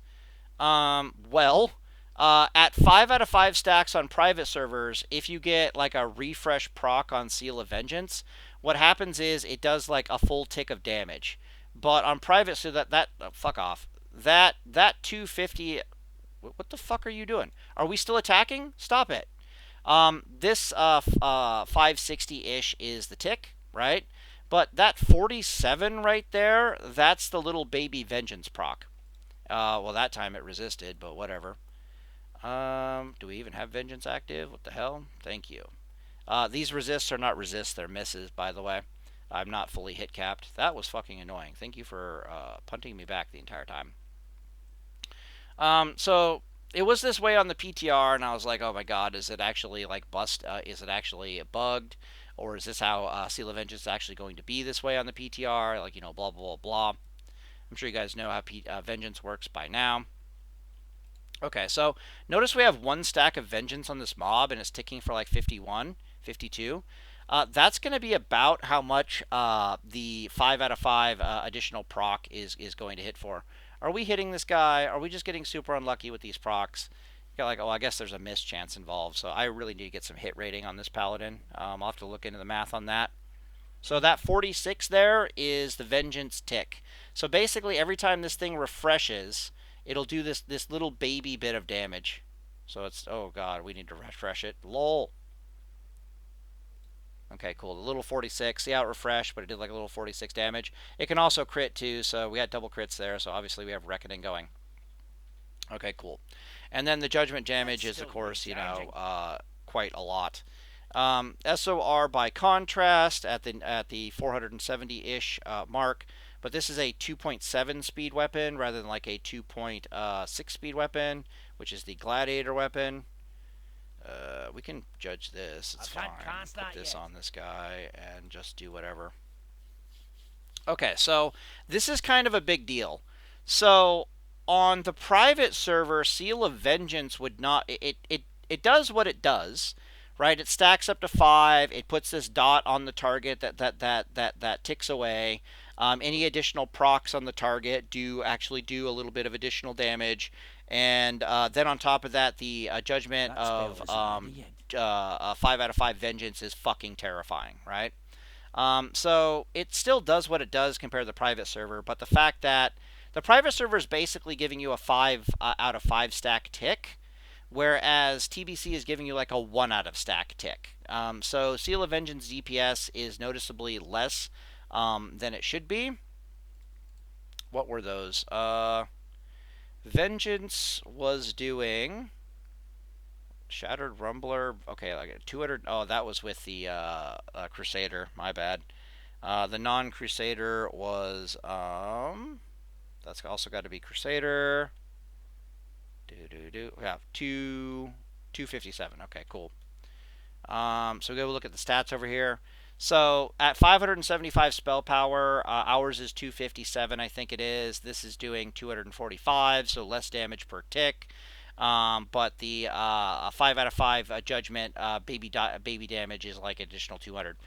Well, at 5 out of 5 stacks on private servers, if you get like a refresh proc on Seal of Vengeance, what happens is it does like a full tick of damage. But on private, so fuck off. That 250. What the fuck are you doing? Are we still attacking? Stop it. This 560-ish is the tick, right? But that 47 right there, that's the little baby vengeance proc. Well, that time it resisted, but whatever. Do we even have vengeance active? What the hell? Thank you. These resists are not resists, they're misses, by the way. I'm not fully hit capped. That was fucking annoying. Thank you for punting me back the entire time. So it was this way on the PTR, and I was like, oh my god, is it actually like bust? Is it actually bugged? Or is this how Seal of Vengeance is actually going to be this way on the PTR? Like, blah, blah, blah, blah. I'm sure you guys know how Vengeance works by now. Okay, so notice we have one stack of Vengeance on this mob, and it's ticking for like 51, 52. That's going to be about how much the 5 out of 5 additional proc is going to hit for. Are we hitting this guy? Are we just getting super unlucky with these procs? You're like, oh, I guess there's a miss chance involved, so I really need to get some hit rating on this Paladin. I'll have to look into the math on that. So that 46 there is the Vengeance tick. So basically every time this thing refreshes, it'll do this little baby bit of damage. So it's, oh god, we need to refresh it. Lol. Okay, cool. The little 46. See how it refreshed, but it did like a little 46 damage. It can also crit too, so we got double crits there, so obviously we have Reckoning going. Okay, cool. And then the Judgment damage is, of course, you know, quite a lot. SOR by contrast at the 470-ish mark, but this is a 2.7 speed weapon rather than like a 2.6 speed weapon, which is the Gladiator weapon. We can judge this. It's fine. Put this on this guy and just do whatever. Okay, so this is kind of a big deal. So on the private server, Seal of Vengeance would not. It does what it does, right? It stacks up to 5. It puts this dot on the target that ticks away. Any additional procs on the target actually do a little bit of additional damage, and then on top of that, the judgment of 5 out of 5 Vengeance is fucking terrifying, right? So it still does what it does compared to the private server, but the fact that the private server is basically giving you a 5 out of 5 stack tick, whereas TBC is giving you like a 1 out of stack tick. So Seal of Vengeance DPS is noticeably less than it should be. What were those? Vengeance was doing Shattered Rumbler. Okay, like 200. Oh, that was with the Crusader. My bad. The non-Crusader was that's also got to be Crusader. Yeah, 257. Okay, cool. So we go look at the stats over here. So at 575 spell power, ours is 257, I think it is. This is doing 245, so less damage per tick. But the 5 out of 5 judgment baby damage is like additional 200.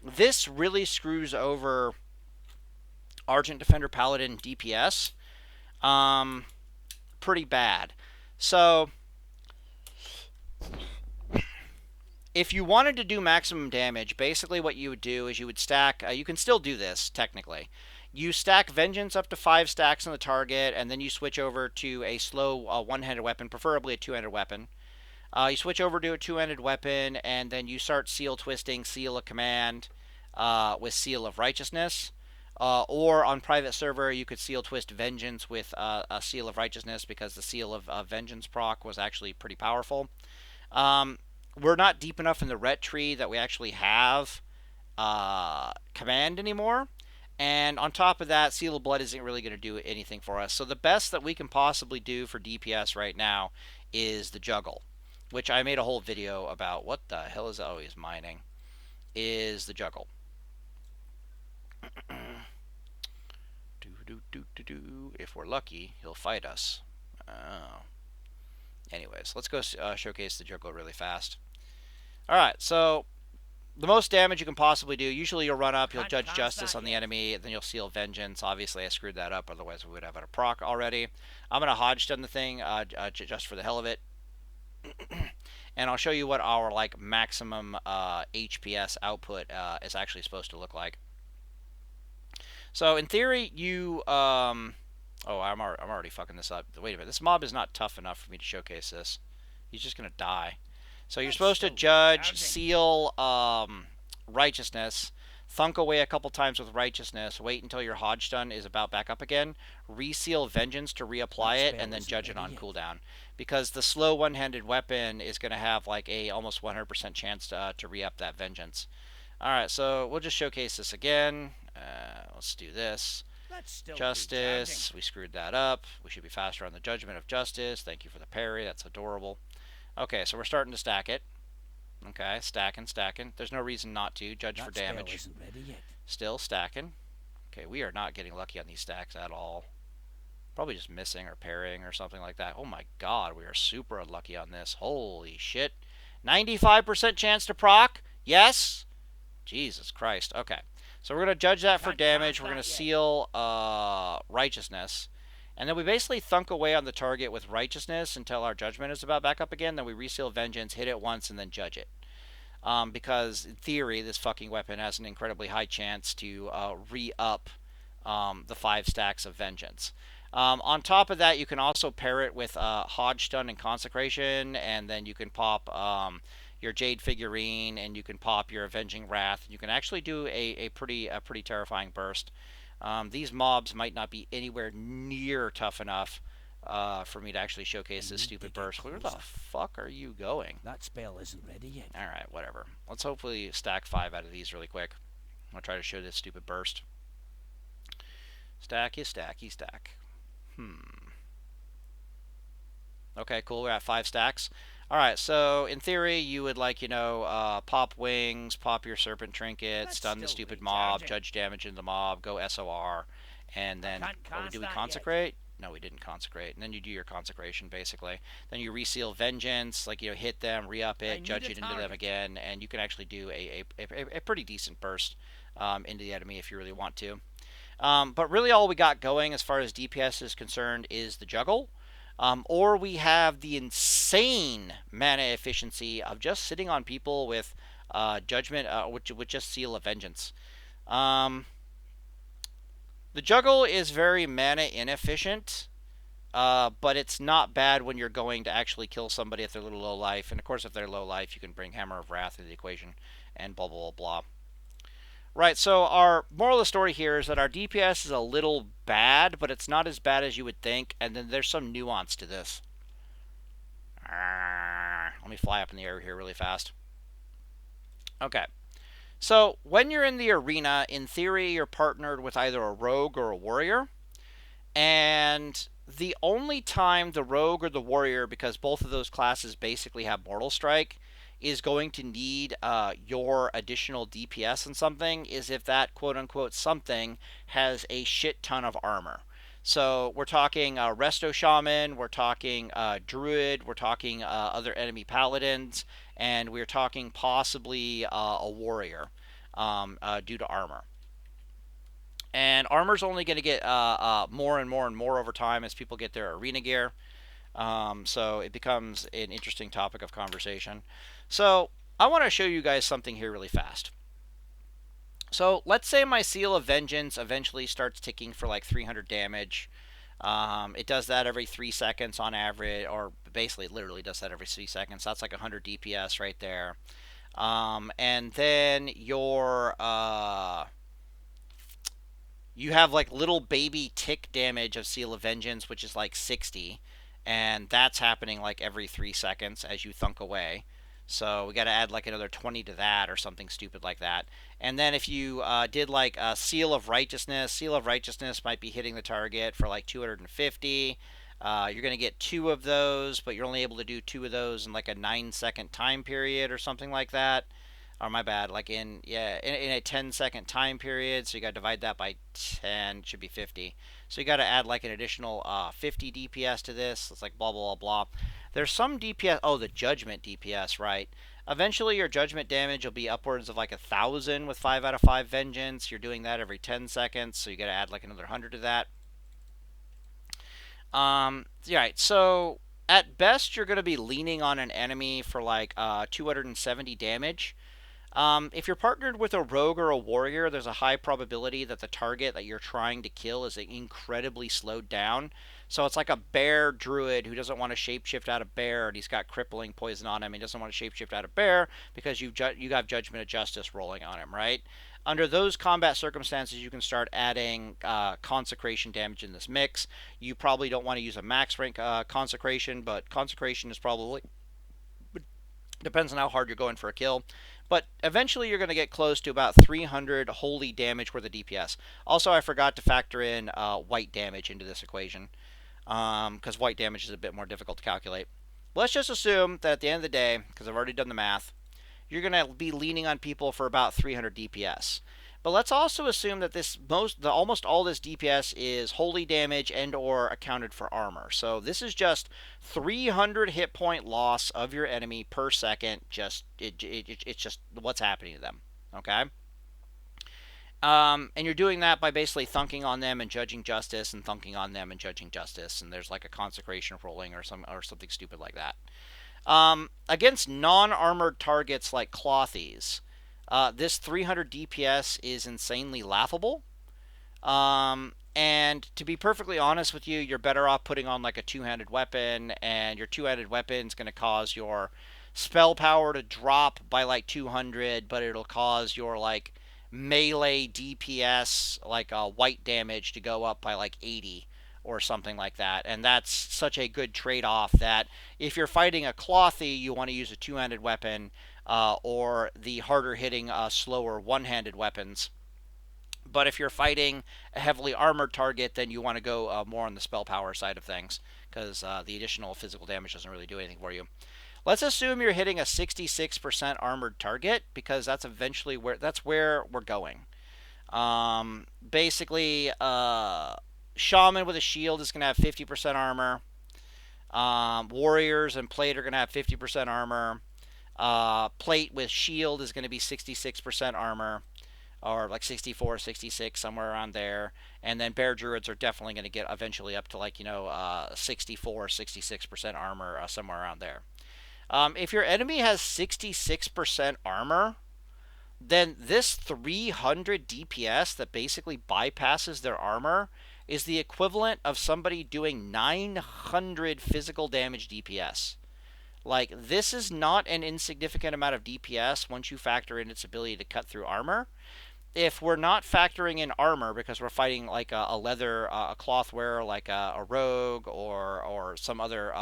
This really screws over Argent Defender Paladin DPS pretty bad. So if you wanted to do maximum damage, basically what you would do is you would stack, you can still do this technically. You stack Vengeance up to 5 stacks on the target, and then you switch over to a slow one-handed weapon, preferably a two-handed weapon. You switch over to a two-handed weapon, and then you start seal twisting, seal a command with Seal of Righteousness. Or on private server, you could seal twist Vengeance with a Seal of Righteousness because the Seal of Vengeance proc was actually pretty powerful. We're not deep enough in the ret tree that we actually have command anymore. And on top of that, Seal of Blood isn't really going to do anything for us. So the best that we can possibly do for DPS right now is the Juggle, which I made a whole video about. What the hell is always mining? Is the Juggle. If we're lucky, he'll fight us. Oh. Anyways, let's go showcase the Juggle really fast. Alright, so the most damage you can possibly do, usually you'll run up, you'll judge Justice on the enemy, then you'll seal Vengeance. Obviously, I screwed that up, otherwise we would have had a proc already. I'm going to Hodgestun the thing just for the hell of it. And I'll show you what our like maximum HPS output is actually supposed to look like. So in theory, you oh, I'm already fucking this up. Wait a minute, this mob is not tough enough for me to showcase this. He's just gonna die. So you're supposed to judge, seal, righteousness, thunk away a couple times with righteousness, wait until your Hodgestun is about back up again, reseal Vengeance to reapply it, and then judge it on cooldown. Because the slow one-handed weapon is going to have like a almost 100% chance to re-up that Vengeance. Alright, so we'll just showcase this again. Let's do this. Justice, we screwed that up. We should be faster on the Judgment of Justice. Thank you for the parry, that's adorable. Okay, so we're starting to stack it. Okay, stacking. There's no reason not to. Judge for damage. Still stacking. Okay, we are not getting lucky on these stacks at all. Probably just missing or parrying or something like that. Oh my god, we are super unlucky on this. Holy shit. 95% chance to proc? Yes? Jesus Christ. Okay. So we're going to judge that for damage. We're going to seal righteousness. And then we basically thunk away on the target with righteousness until our judgment is about back up again. Then we reseal Vengeance, hit it once, and then judge it. Because in theory, this fucking weapon has an incredibly high chance to re-up the 5 stacks of Vengeance. On top of that, you can also pair it with Hodge Stun and Consecration, and then you can pop your Jade figurine, and you can pop your Avenging Wrath. You can actually do a pretty terrifying burst. These mobs might not be anywhere near tough enough for me to actually showcase this stupid burst. Where the fuck are you going? That spell isn't ready yet. Alright, whatever. Let's hopefully stack 5 out of these really quick. I'm going to try to show this stupid burst. Stacky, stacky, stack. Okay, cool. We're at 5 stacks. Alright, so in theory, you would pop wings, pop your serpent trinket, stun the stupid mob, judge damage in the mob, go SOR, and then, do we consecrate? No, we didn't consecrate. And then you do your consecration, basically. Then you reseal vengeance, hit them, re-up it, judge it into them again, and you can actually do a pretty decent burst into the enemy if you really want to. But really all we got going as far as DPS is concerned is the juggle. Or we have the insane mana efficiency of just sitting on people with Judgment, with just Seal of Vengeance. The juggle is very mana inefficient, but it's not bad when you're going to actually kill somebody if they're a little low life. And of course, if they're low life, you can bring Hammer of Wrath into the equation and blah, blah, blah. Right, so our moral of the story here is that our DPS is a little bad, but it's not as bad as you would think, and then there's some nuance to this. Let me fly up in the air here really fast. Okay. So, when you're in the arena, in theory, you're partnered with either a rogue or a warrior. And the only time the rogue or the warrior, because both of those classes basically have Mortal Strike, is going to need your additional DPS and something is if that quote-unquote something has a shit ton of armor. So we're talking Resto Shaman, we're talking Druid, we're talking other enemy Paladins, and we're talking possibly a Warrior due to armor. And armor's only going to get more and more and more over time as people get their arena gear. So it becomes an interesting topic of conversation. So I want to show you guys something here really fast. So let's say my Seal of Vengeance eventually starts ticking for like 300 damage. It does that every 3 seconds on average, or basically it literally does that every 3 seconds. That's like 100 DPS right there. And then you have like little baby tick damage of Seal of Vengeance, which is like 60. And that's happening like every 3 seconds as you thunk away. So we got to add like another 20 to that or something stupid like that. And then if you did like a Seal of Righteousness might be hitting the target for like 250. You're going to get 2 of those, but you're only able to do 2 of those in like a 9-second time period or something like that. Or my bad, like in a 10-second time period. So you got to divide that by 10, should be 50. So you got to add like an additional 50 DPS to this. It's like blah, blah, blah, blah. There's some DPS. Oh, the Judgment DPS, right. Eventually your Judgment damage will be upwards of like 1,000 with 5 out of 5 Vengeance. You're doing that every 10 seconds. So you got to add like another 100 to that. Right, so at best you're going to be leaning on an enemy for like 270 damage. If you're partnered with a rogue or a warrior, there's a high probability that the target that you're trying to kill is incredibly slowed down. So it's like a bear druid who doesn't want to shapeshift out of bear, and he's got crippling poison on him. He doesn't want to shapeshift out of bear because you got Judgment of Justice rolling on him, right? Under those combat circumstances, you can start adding consecration damage in this mix. You probably don't want to use a max rank consecration, but consecration is probably, depends on how hard you're going for a kill. But eventually you're going to get close to about 300 holy damage worth of DPS. Also, I forgot to factor in white damage into this equation, because white damage is a bit more difficult to calculate. Let's just assume that at the end of the day, because I've already done the math, you're going to be leaning on people for about 300 DPS. But let's also assume that almost all this DPS is holy damage and or accounted for armor. So this is just 300 hit point loss of your enemy per second. It's just what's happening to them. Okay. And you're doing that by basically thunking on them and judging justice, and thunking on them and judging justice, and there's like a consecration rolling or something stupid like that. Against non-armored targets like Clothies, this 300 DPS is insanely laughable. And to be perfectly honest with you, you're better off putting on like a two-handed weapon, and your two-handed weapon is going to cause your spell power to drop by like 200, but it'll cause your like melee DPS, like white damage, to go up by like 80 or something like that. And that's such a good trade-off that if you're fighting a clothy, you want to use a two-handed weapon, or the harder hitting, slower one-handed weapons. But if you're fighting a heavily armored target, then you want to go more on the spell power side of things, because the additional physical damage doesn't really do anything for you. Let's assume you're hitting a 66% armored target, because that's eventually where we're going. Basically, Shaman with a shield is going to have 50% armor. Warriors and plate are going to have 50% armor. Plate with shield is going to be 66% armor, or like 64, 66, somewhere around there. And then bear druids are definitely going to get eventually up to like, 64, 66% armor, somewhere around there. If your enemy has 66% armor, then this 300 DPS that basically bypasses their armor is the equivalent of somebody doing 900 physical damage DPS. Like, this is not an insignificant amount of DPS once you factor in its ability to cut through armor. If we're not factoring in armor because we're fighting like a leather, a cloth wearer, like a rogue, or some other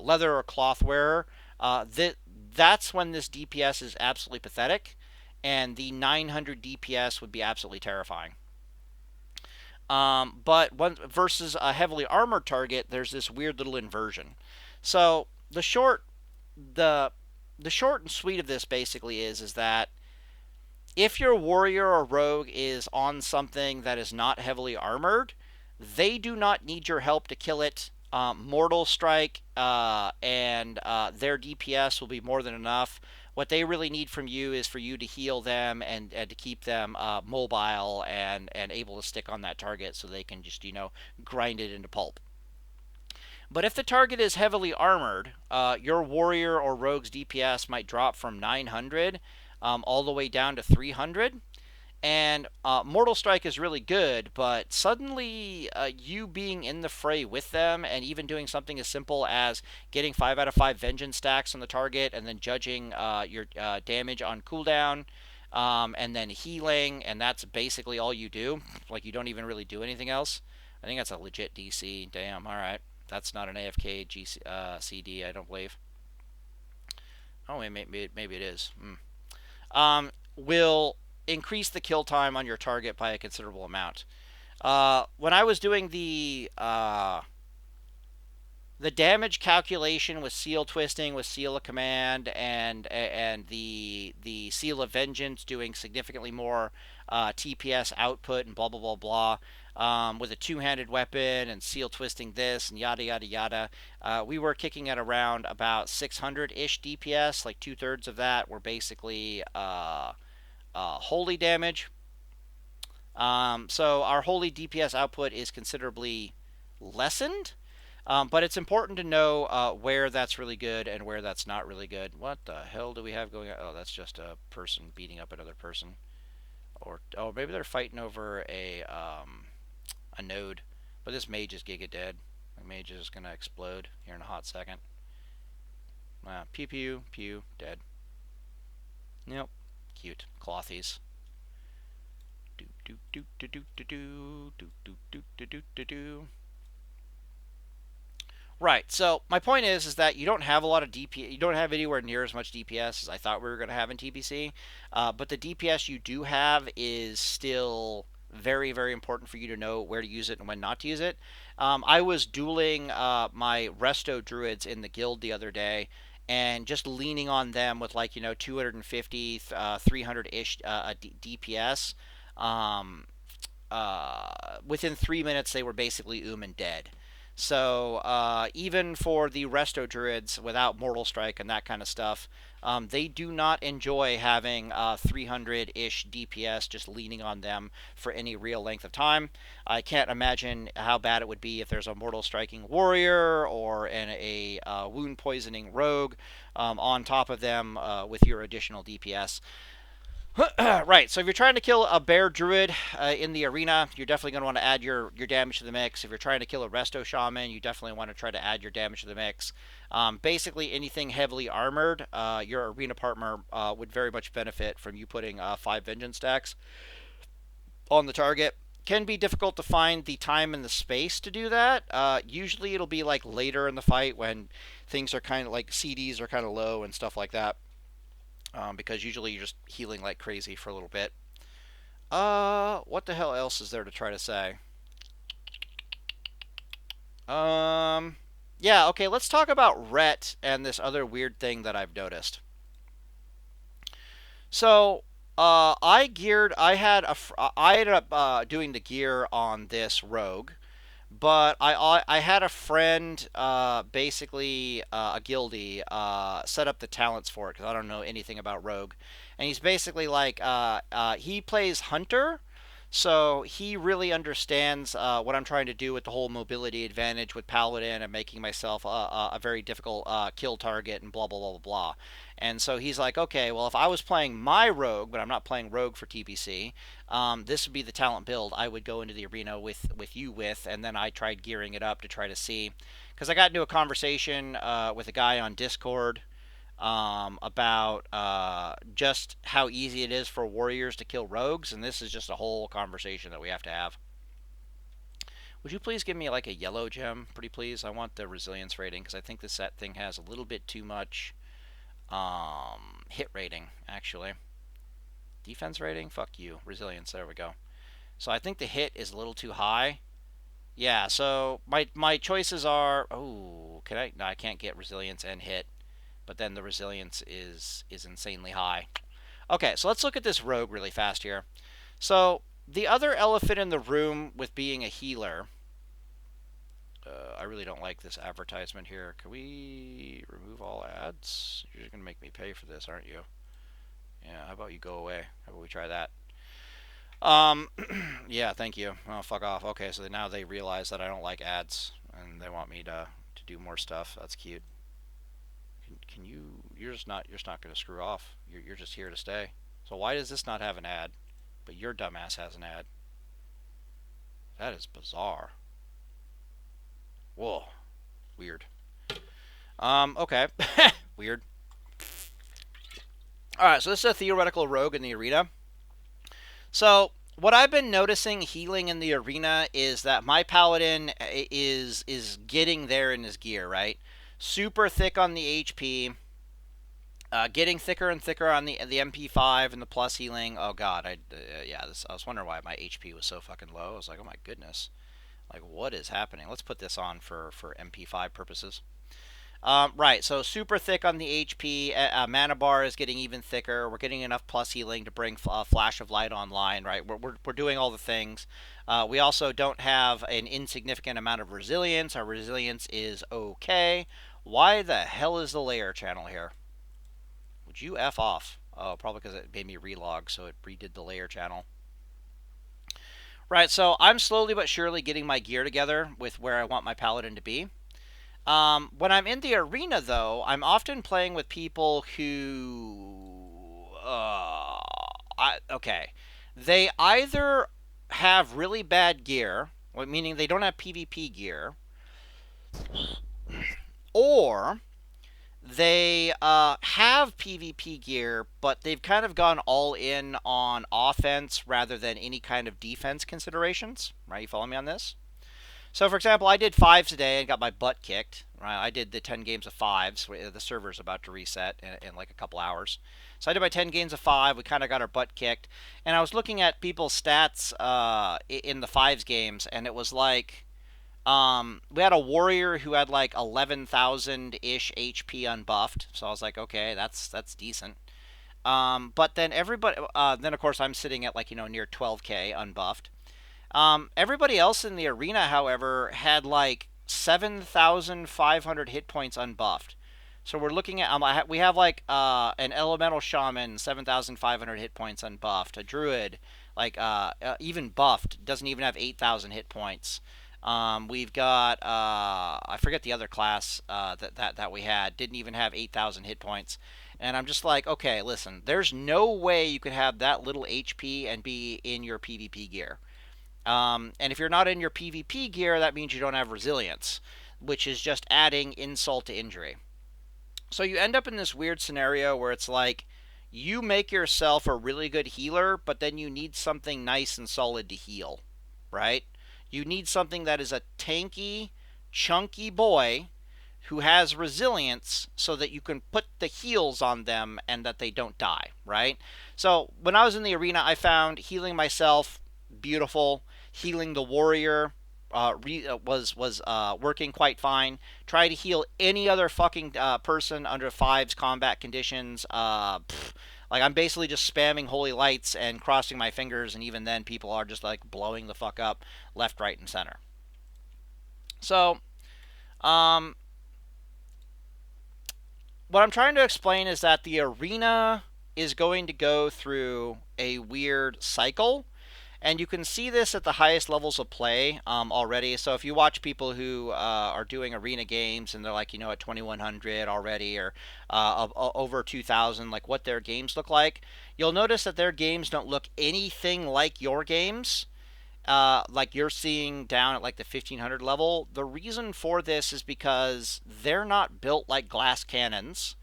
leather or cloth wearer, that's when this DPS is absolutely pathetic, and the 900 DPS would be absolutely terrifying. But versus a heavily armored target, there's this weird little inversion. So the the short and sweet of this basically is that if your warrior or rogue is on something that is not heavily armored, they do not need your help to kill it. Mortal Strike and their DPS will be more than enough. What they really need from you is for you to heal them, and to keep them mobile and able to stick on that target so they can just, grind it into pulp. But if the target is heavily armored, your warrior or rogue's DPS might drop from 900 all the way down to 300. And Mortal Strike is really good, but suddenly you being in the fray with them, and even doing something as simple as getting 5 out of 5 Vengeance stacks on the target, and then judging your damage on cooldown, and then healing, and that's basically all you do. Like, you don't even really do anything else. I think that's a legit DC. Damn, alright. That's not an AFK CD, I don't believe. Oh, maybe it is. Will increase the kill time on your target by a considerable amount. When I was doing the damage calculation with Seal Twisting, with Seal of Command, and the Seal of Vengeance doing significantly more TPS output and blah blah blah blah, with a two-handed weapon and Seal Twisting this and yada yada yada, we were kicking at around about 600-ish DPS. Like two-thirds of that were basically holy damage. So our holy DPS output is considerably lessened. But it's important to know where that's really good and where that's not really good. What the hell do we have going on? Oh, that's just a person beating up another person. Or maybe they're fighting over a node. But this mage is giga dead. The mage is gonna explode here in a hot second. Pew pew pew, dead. Yep, cute clothies. Do do do do do do do do do do do do do. Right. So my point is that you don't have a lot of DPS. You don't have anywhere near as much DPS as I thought we were going to have in TBC. But the DPS you do have is still very, very important for you to know where to use it and when not to use it. I was dueling my resto druids in the guild the other day, and just leaning on them with, like, 250, 300-ish DPS. Within 3 minutes, they were basically and dead. So even for the resto druids without Mortal Strike and that kind of stuff, they do not enjoy having 300-ish DPS just leaning on them for any real length of time. I can't imagine how bad it would be if there's a Mortal Striking warrior or a wound poisoning rogue on top of them with your additional DPS. Right, so if you're trying to kill a bear druid in the arena, you're definitely going to want to add your damage to the mix. If you're trying to kill a resto shaman, you definitely want to try to add your damage to the mix. Basically, anything heavily armored, your arena partner would very much benefit from you putting 5 vengeance stacks on the target. Can be difficult to find the time and the space to do that. Usually it'll be like later in the fight when things are kind of like CDs are kind of low and stuff like that. Because usually you're just healing like crazy for a little bit. What the hell else is there to try to say? Um, yeah, okay, let's talk about Ret and this other weird thing that I've noticed. So, I ended up doing the gear on this rogue, but I had a friend, basically a guildie, set up the talents for it because I don't know anything about rogue, and he's basically like he plays hunter, so he really understands what I'm trying to do with the whole mobility advantage with Paladin and making myself a very difficult kill target and blah blah blah blah blah. And so he's like, okay, well if I was playing my rogue, but I'm not playing rogue for TBC, this would be the talent build I would go into the arena with you with, and then I tried gearing it up to try to see, because I got into a conversation with a guy on Discord about just how easy it is for warriors to kill rogues, and this is just a whole conversation that we have to have. Would you please give me like a yellow gem, pretty please? I want the resilience rating because I think this set thing has a little bit too much hit rating, actually. Defense rating? Fuck you. Resilience, there we go. So I think the hit is a little too high. Yeah, so my choices are, oh, can I? No, I can't get resilience and hit, but then the resilience is insanely high. Okay, so let's look at this rogue really fast here. So the other elephant in the room with being a healer, I really don't like this advertisement here. Can we remove all ads? You're going to make me pay for this, aren't you? Yeah, how about you go away? How about we try that? Um, yeah, thank you. Oh, fuck off. Okay, so now they realize that I don't like ads, and they want me to do more stuff. That's cute. Can you? You're just not going to screw off. You're just here to stay. So why does this not have an ad, but your dumbass has an ad? That is bizarre. Whoa, weird. Okay, weird. All right, so this is a theoretical rogue in the arena. So what I've been noticing healing in the arena is that my paladin is getting there in his gear, right? Super thick on the HP, getting thicker and thicker on the MP5 and the plus healing. Oh god, I was wondering why my HP was so fucking low. I was like, oh my goodness, like what is happening? Let's put this on for MP5 purposes. Right, so super thick on the HP. Mana bar is getting even thicker. We're getting enough plus healing to bring Flash of Light online, right? We're doing all the things. We also don't have an insignificant amount of resilience. Our resilience is okay. Why the hell is the layer channel here? Would you F off? Oh, probably because it made me relog, so it redid the layer channel. Right, so I'm slowly but surely getting my gear together with where I want my paladin to be. When I'm in the arena, though, I'm often playing with people who, okay, they either have really bad gear, meaning they don't have PvP gear, or they have PvP gear, but they've kind of gone all in on offense rather than any kind of defense considerations. Right? You follow me on this? So, for example, I did fives today and got my butt kicked. Right, I did the 10 games of fives. The server's about to reset in like a couple hours. So I did my 10 games of five. We kind of got our butt kicked. And I was looking at people's stats in the fives games, and it was like we had a warrior who had like 11,000-ish HP unbuffed. So I was like, okay, that's decent. But then then of course I'm sitting at like near 12k unbuffed. Everybody else in the arena, however, had like 7,500 hit points unbuffed. So we're looking at we have like an elemental shaman 7,500 hit points unbuffed. A druid like even buffed doesn't even have 8,000 hit points. We've got I forget the other class that we had didn't even have 8,000 hit points. And I'm just like, okay, listen, there's no way you could have that little HP and be in your PvP gear. And if you're not in your PvP gear, that means you don't have resilience, which is just adding insult to injury. So you end up in this weird scenario where it's like you make yourself a really good healer, but then you need something nice and solid to heal, right? You need something that is a tanky, chunky boy who has resilience so that you can put the heals on them and that they don't die, right? So when I was in the arena, I found healing myself beautiful, healing the warrior was working quite fine. Try to heal any other fucking person under fives combat conditions. Like I'm basically just spamming holy lights and crossing my fingers, and even then, people are just like blowing the fuck up left, right, and center. So, um, what I'm trying to explain is that the arena is going to go through a weird cycle. And you can see this at the highest levels of play already. So if you watch people who are doing arena games and they're like, at 2100 already or over 2000, like what their games look like, you'll notice that their games don't look anything like your games. Like you're seeing down at like the 1500 level. The reason for this is because they're not built like glass cannons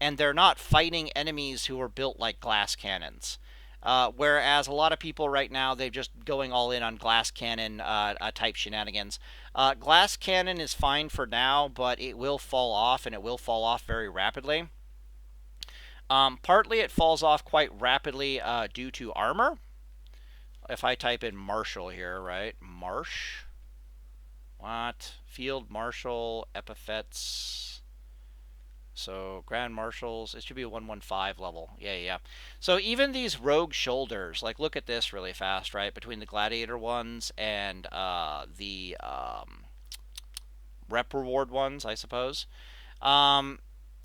and they're not fighting enemies who are built like glass cannons. Whereas a lot of people right now, they're just going all in on glass cannon type shenanigans. Glass cannon is fine for now, but it will fall off, and it will fall off very rapidly. Partly it falls off quite rapidly due to armor. If I type in Marshal here, right? Marsh. What? Field Marshal epithets. So Grand Marshals, it should be a 115 level. Yeah, yeah. So even these rogue shoulders, like look at this really fast, right? Between the gladiator ones and the rep reward ones, I suppose. Um,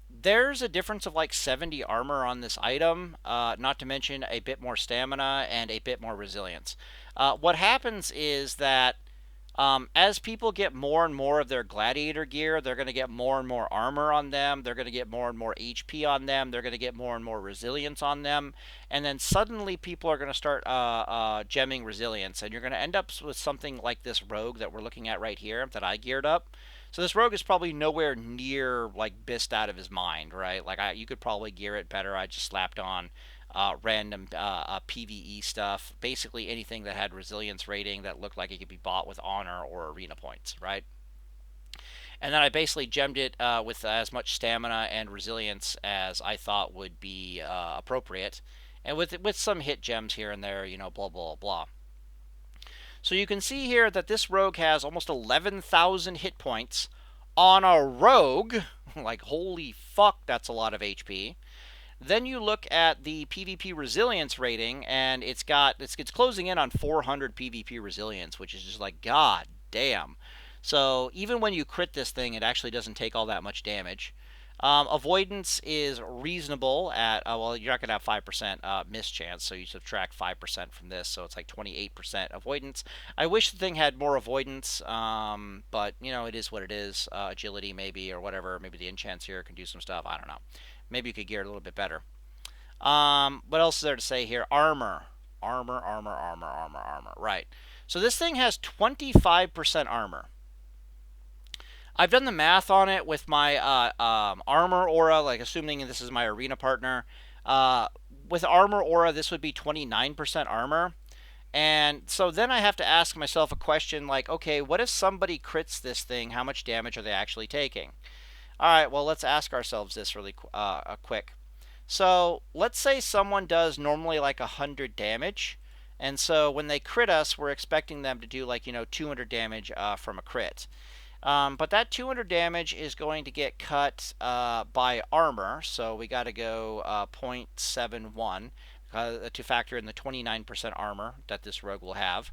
there's a difference of like 70 armor on this item, not to mention a bit more stamina and a bit more resilience. What happens is that as people get more and more of their gladiator gear, they're going to get more and more armor on them. They're going to get more and more HP on them. They're going to get more and more resilience on them. And then suddenly people are going to start gemming resilience. And you're going to end up with something like this rogue that we're looking at right here that I geared up. So this rogue is probably nowhere near like BiS'd out of his mind, right? Like you could probably gear it better. I just slapped on random PVE stuff, basically anything that had resilience rating that looked like it could be bought with honor or arena points, right? And then I basically gemmed it with as much stamina and resilience as I thought would be appropriate, and with some hit gems here and there, blah blah blah. So you can see here that this rogue has almost 11,000 hit points on a rogue. Like holy fuck, that's a lot of HP. Then you look at the PvP resilience rating, and it's closing in on 400 PvP resilience, which is just like god damn. So even when you crit this thing, it actually doesn't take all that much damage. Avoidance is reasonable at well, you're not gonna have 5% miss chance, so you subtract 5% from this, so it's like 28% avoidance. I wish the thing had more avoidance, but it is what it is. Agility maybe or whatever. Maybe the enchants here can do some stuff. I don't know. Maybe you could gear it a little bit better. What else is there to say here? Armor. Armor, armor, armor, armor, armor. Right. So this thing has 25% armor. I've done the math on it with my armor aura, like assuming this is my arena partner. Uh, with armor aura, this would be 29% armor. And so then I have to ask myself a question like, okay, what if somebody crits this thing? How much damage are they actually taking? All right, well, let's ask ourselves this really quick. So let's say someone does normally like 100 damage. And so when they crit us, we're expecting them to do like, 200 damage from a crit. But that 200 damage is going to get cut by armor. So we got to go 0.71 to factor in the 29% armor that this rogue will have.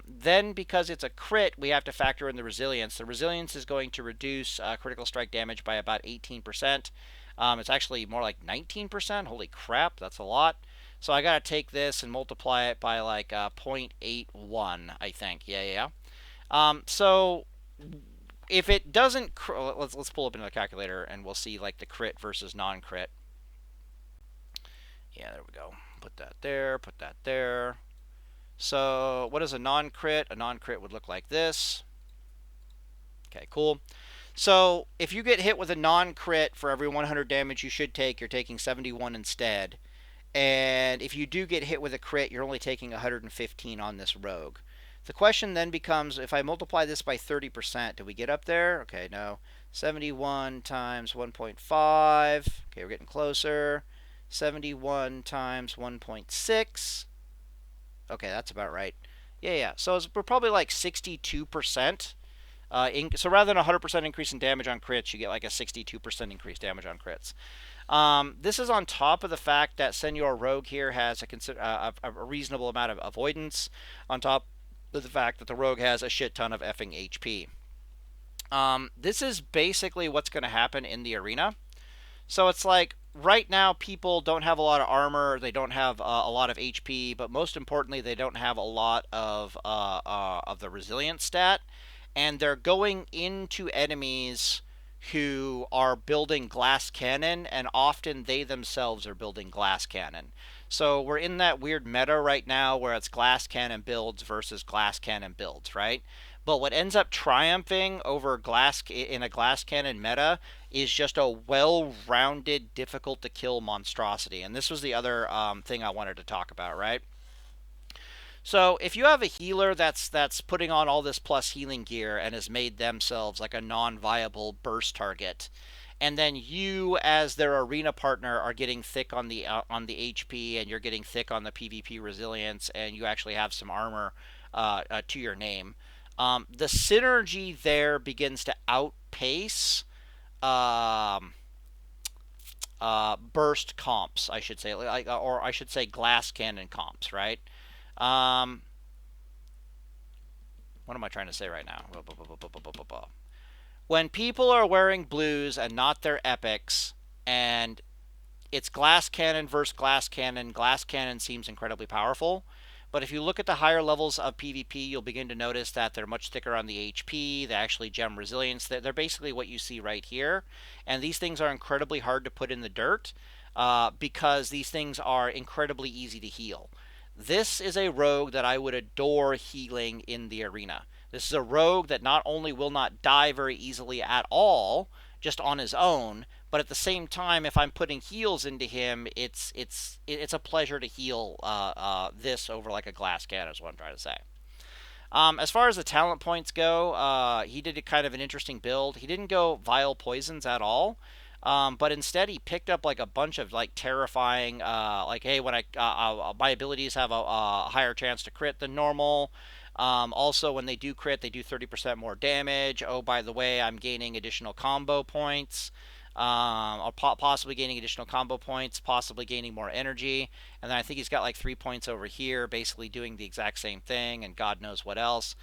Then, because it's a crit, we have to factor in the resilience. The resilience is going to reduce critical strike damage by about 18%. It's actually more like 19%. Holy crap, that's a lot. So I got to take this and multiply it by like 0.81, I think. Yeah, yeah. So if it doesn't, let's pull up another calculator and we'll see like the crit versus non-crit. there we go. Put that there, put that there. So what is a non-crit? A non-crit would look like this. Okay, cool. So if you get hit with a non-crit, for every 100 damage you should take, you're taking 71 instead. And if you do get hit with a crit, you're only taking 115 on this rogue. The question then becomes, if I multiply this by 30%, do we get up there? Okay, no. 71 times 1.5. Okay, we're getting closer. 71 times 1.6. Okay, that's about right. Yeah. So we're probably like 62%. So rather than a 100% increase in damage on crits, you get like a 62% increase damage on crits. This is on top of the fact that Senor Rogue here has a reasonable amount of avoidance, on top of the fact that the Rogue has a shit ton of effing HP. This is basically what's going to happen in the arena. So it's like right now people don't have a lot of armor, they don't have a lot of HP, but most importantly they don't have a lot of the resilience stat, and they're going into enemies who are building glass cannon, and often they themselves are building glass cannon. So we're in that weird meta right now where it's glass cannon builds versus glass cannon builds, right? But what ends up triumphing over glass in a glass cannon meta is just a well-rounded, difficult to kill monstrosity. And this was the other thing I wanted to talk about, right? So if you have a healer that's putting on all this plus healing gear and has made themselves like a non-viable burst target, and then you as their arena partner are getting thick on the HP, and you're getting thick on the PvP resilience, and you actually have some armor to your name, the synergy there begins to outpace um, burst comps, I should say, or I should say glass cannon comps, right? Um, what am I trying to say right now? When people are wearing blues and not their epics, and it's glass cannon versus glass cannon seems incredibly powerful. But if you look at the higher levels of PvP, you'll begin to notice that they're much thicker on the HP. They actually gem resilience. They're basically what you see right here. And these things are incredibly hard to put in the dirt because these things are incredibly easy to heal. This is a rogue that I would adore healing in the arena. This is a rogue that not only will not die very easily at all, just on his own, but at the same time, if I'm putting heals into him, it's a pleasure to heal this over like a glass cannon is what I'm trying to say. As far as the talent points go, he did a kind of an interesting build. He didn't go vile poisons at all. But instead he picked up like a bunch of like terrifying, like, hey, when my abilities have a higher chance to crit than normal. Also, when they do crit, they do 30% more damage. Oh, by the way, I'm gaining additional combo points. Or possibly gaining additional combo points, possibly gaining more energy. And then I think he's got like 3 points over here, basically doing the exact same thing, and God knows what else.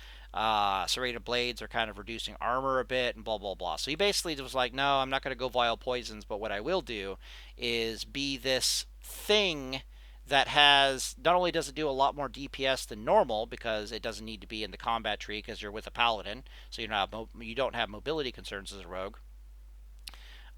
Serrated blades are kind of reducing armor a bit, and blah, blah, blah. So he basically was like, no, I'm not going to go vile poisons, but what I will do is be this thing that has, not only does it do a lot more DPS than normal, because it doesn't need to be in the combat tree because you're with a paladin, so you don't have mobility concerns as a rogue.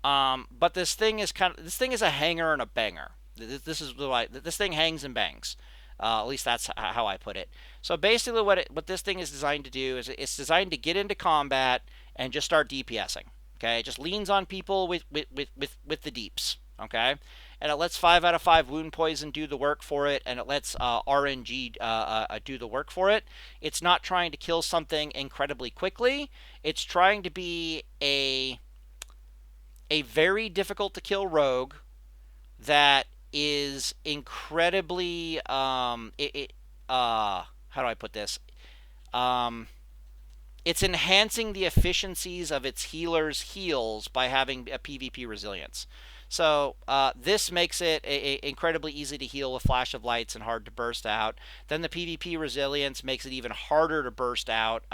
But this thing is a hanger and a banger. This thing hangs and bangs. At least that's how I put it. So basically, what this thing is designed to do is it's designed to get into combat and just start DPSing. Okay, it just leans on people with the deeps. Okay, and it lets 5 out of 5 wound poison do the work for it, and it lets RNG do the work for it. It's not trying to kill something incredibly quickly. It's trying to be a very difficult to kill rogue that is incredibly how do I put this? It's enhancing the efficiencies of its healer's heals by having a PvP resilience. So this makes it incredibly easy to heal with flash of lights and hard to burst out. Then the PvP resilience makes it even harder to burst out.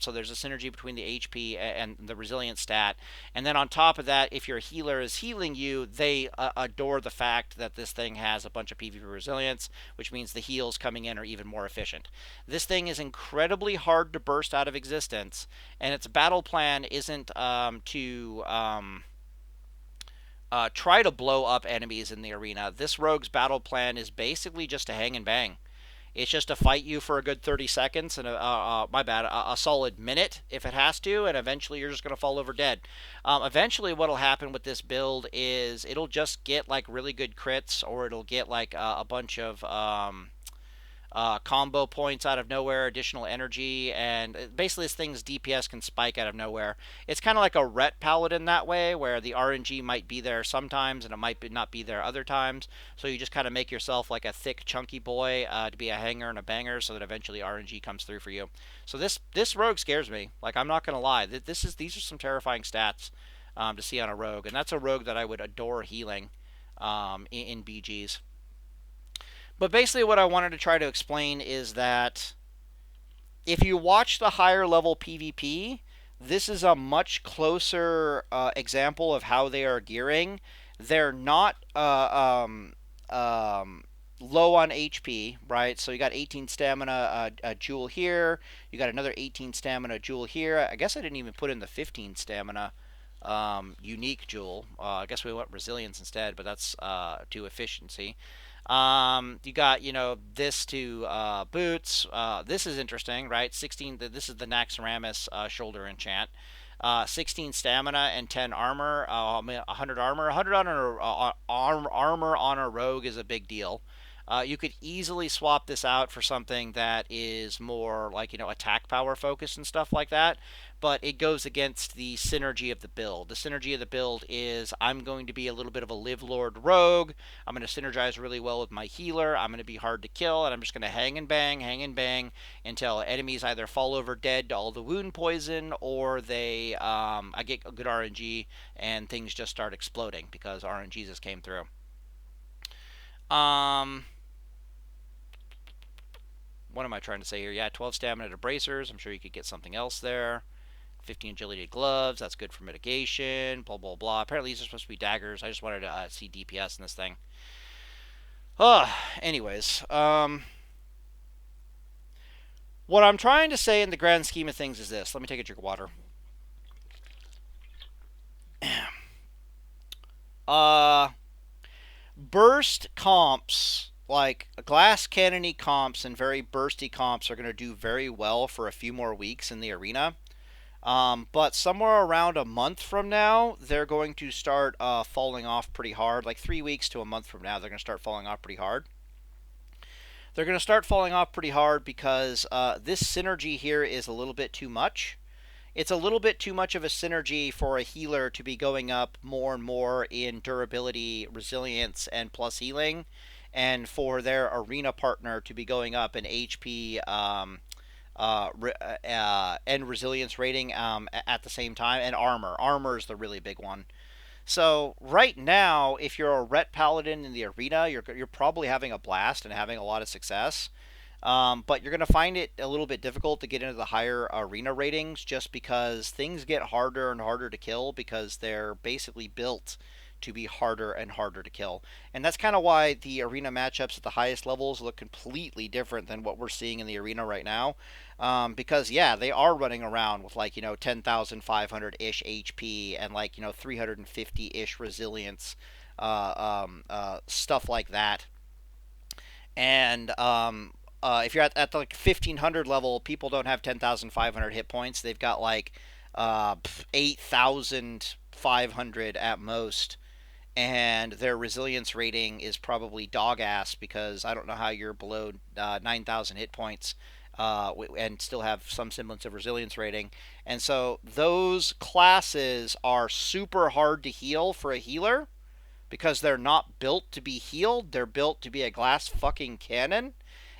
So there's a synergy between the HP and the resilience stat. And then on top of that, if your healer is healing you, they adore the fact that this thing has a bunch of PvP resilience, which means the heals coming in are even more efficient. This thing is incredibly hard to burst out of existence, and its battle plan isn't to try to blow up enemies in the arena. This rogue's battle plan is basically just to hang and bang. It's just to fight you for a good 30 seconds and my bad, a solid minute if it has to, and eventually you're just going to fall over dead. Eventually, what'll happen with this build is it'll just get like really good crits, or it'll get like a bunch of combo points out of nowhere, additional energy, and basically this thing's DPS can spike out of nowhere. It's kind of like a Ret Paladin that way, where the RNG might be there sometimes and it might not be there other times. So you just kind of make yourself like a thick, chunky boy to be a hanger and a banger, so that eventually RNG comes through for you. So this rogue scares me. Like, I'm not gonna lie, these are some terrifying stats to see on a rogue, and that's a rogue that I would adore healing in BGs. But basically, what I wanted to try to explain is that if you watch the higher level PvP, this is a much closer example of how they are gearing. They're not low on HP, right? So you got 18 stamina, a jewel here. You got another 18 stamina jewel here. I guess I didn't even put in the 15 stamina unique jewel. I guess we went resilience instead, but that's to efficiency. You got, this to boots. This is interesting, right? 16. This is the Naxxramas shoulder enchant. 16 stamina and 10 armor. 100 armor. 100 armor on a rogue is a big deal. You could easily swap this out for something that is more like, attack power focused and stuff like that. But it goes against the synergy of the build. The synergy of the build is I'm going to be a little bit of a live lord rogue. I'm going to synergize really well with my healer. I'm going to be hard to kill, and I'm just going to hang and bang until enemies either fall over dead to all the wound poison, or I get a good RNG and things just start exploding because RNG just came through. What am I trying to say here? Yeah, 12 stamina to bracers. I'm sure you could get something else there. 15 agility gloves. That's good for mitigation. Blah, blah, blah. Apparently these are supposed to be daggers. I just wanted to see DPS in this thing. Anyways. What I'm trying to say in the grand scheme of things is this. Let me take a drink of water. Burst comps, like glass cannony comps and very bursty comps, are going to do very well for a few more weeks in the arena. But somewhere around a month from now, they're going to start falling off pretty hard. Like 3 weeks to a month from now, they're going to start falling off pretty hard. They're going to start falling off pretty hard because this synergy here is a little bit too much. It's a little bit too much of a synergy for a healer to be going up more and more in durability, resilience, and plus healing, and for their arena partner to be going up in HP and resilience rating at the same time, and armor. Armor is the really big one. So right now, if you're a Ret Paladin in the arena, you're probably having a blast and having a lot of success. But you're going to find it a little bit difficult to get into the higher arena ratings just because things get harder and harder to kill because they're basically built to be harder and harder to kill. And that's kind of why the arena matchups at the highest levels look completely different than what we're seeing in the arena right now. Because, yeah, they are running around with 10,500-ish HP and 350-ish resilience, stuff like that. And if you're at the 1500 level, people don't have 10,500 hit points. They've got 8,500 at most, and their resilience rating is probably dog ass because I don't know how you're below 9,000 hit points and still have some semblance of resilience rating. And so those classes are super hard to heal for a healer because they're not built to be healed. They're built to be a glass fucking cannon.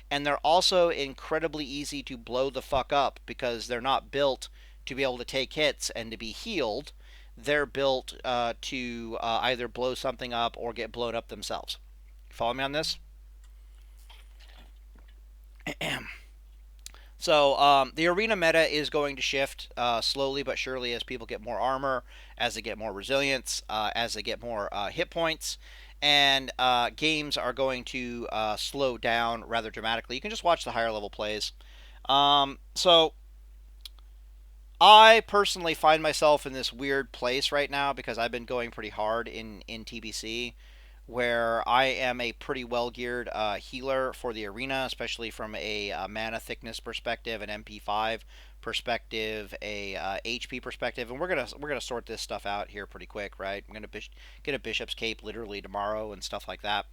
And they're also incredibly easy to blow the fuck up because they're not built to be able to take hits and to be healed. They're built to either blow something up or get blown up themselves. Follow me on this? So the arena meta is going to shift slowly but surely as people get more armor, as they get more resilience, as they get more hit points, and games are going to slow down rather dramatically. You can just watch the higher level plays. So I personally find myself in this weird place right now because I've been going pretty hard in TBC, where I am a pretty well geared healer for the arena, especially from a mana thickness perspective, an MP5 perspective, a HP perspective, and we're gonna sort this stuff out here pretty quick, right? I'm gonna get a bishop's cape literally tomorrow and stuff like that.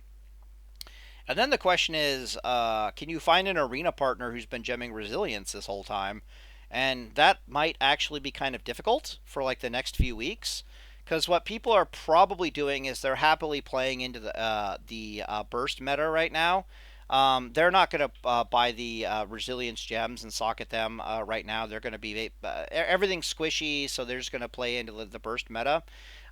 And then the question is, can you find an arena partner who's been gemming resilience this whole time? And that might actually be kind of difficult for like the next few weeks, because what people are probably doing is they're happily playing into the burst meta right now. They're not going to buy the resilience gems and socket them right now. They're going to be everything's squishy, so they're just going to play into the burst meta.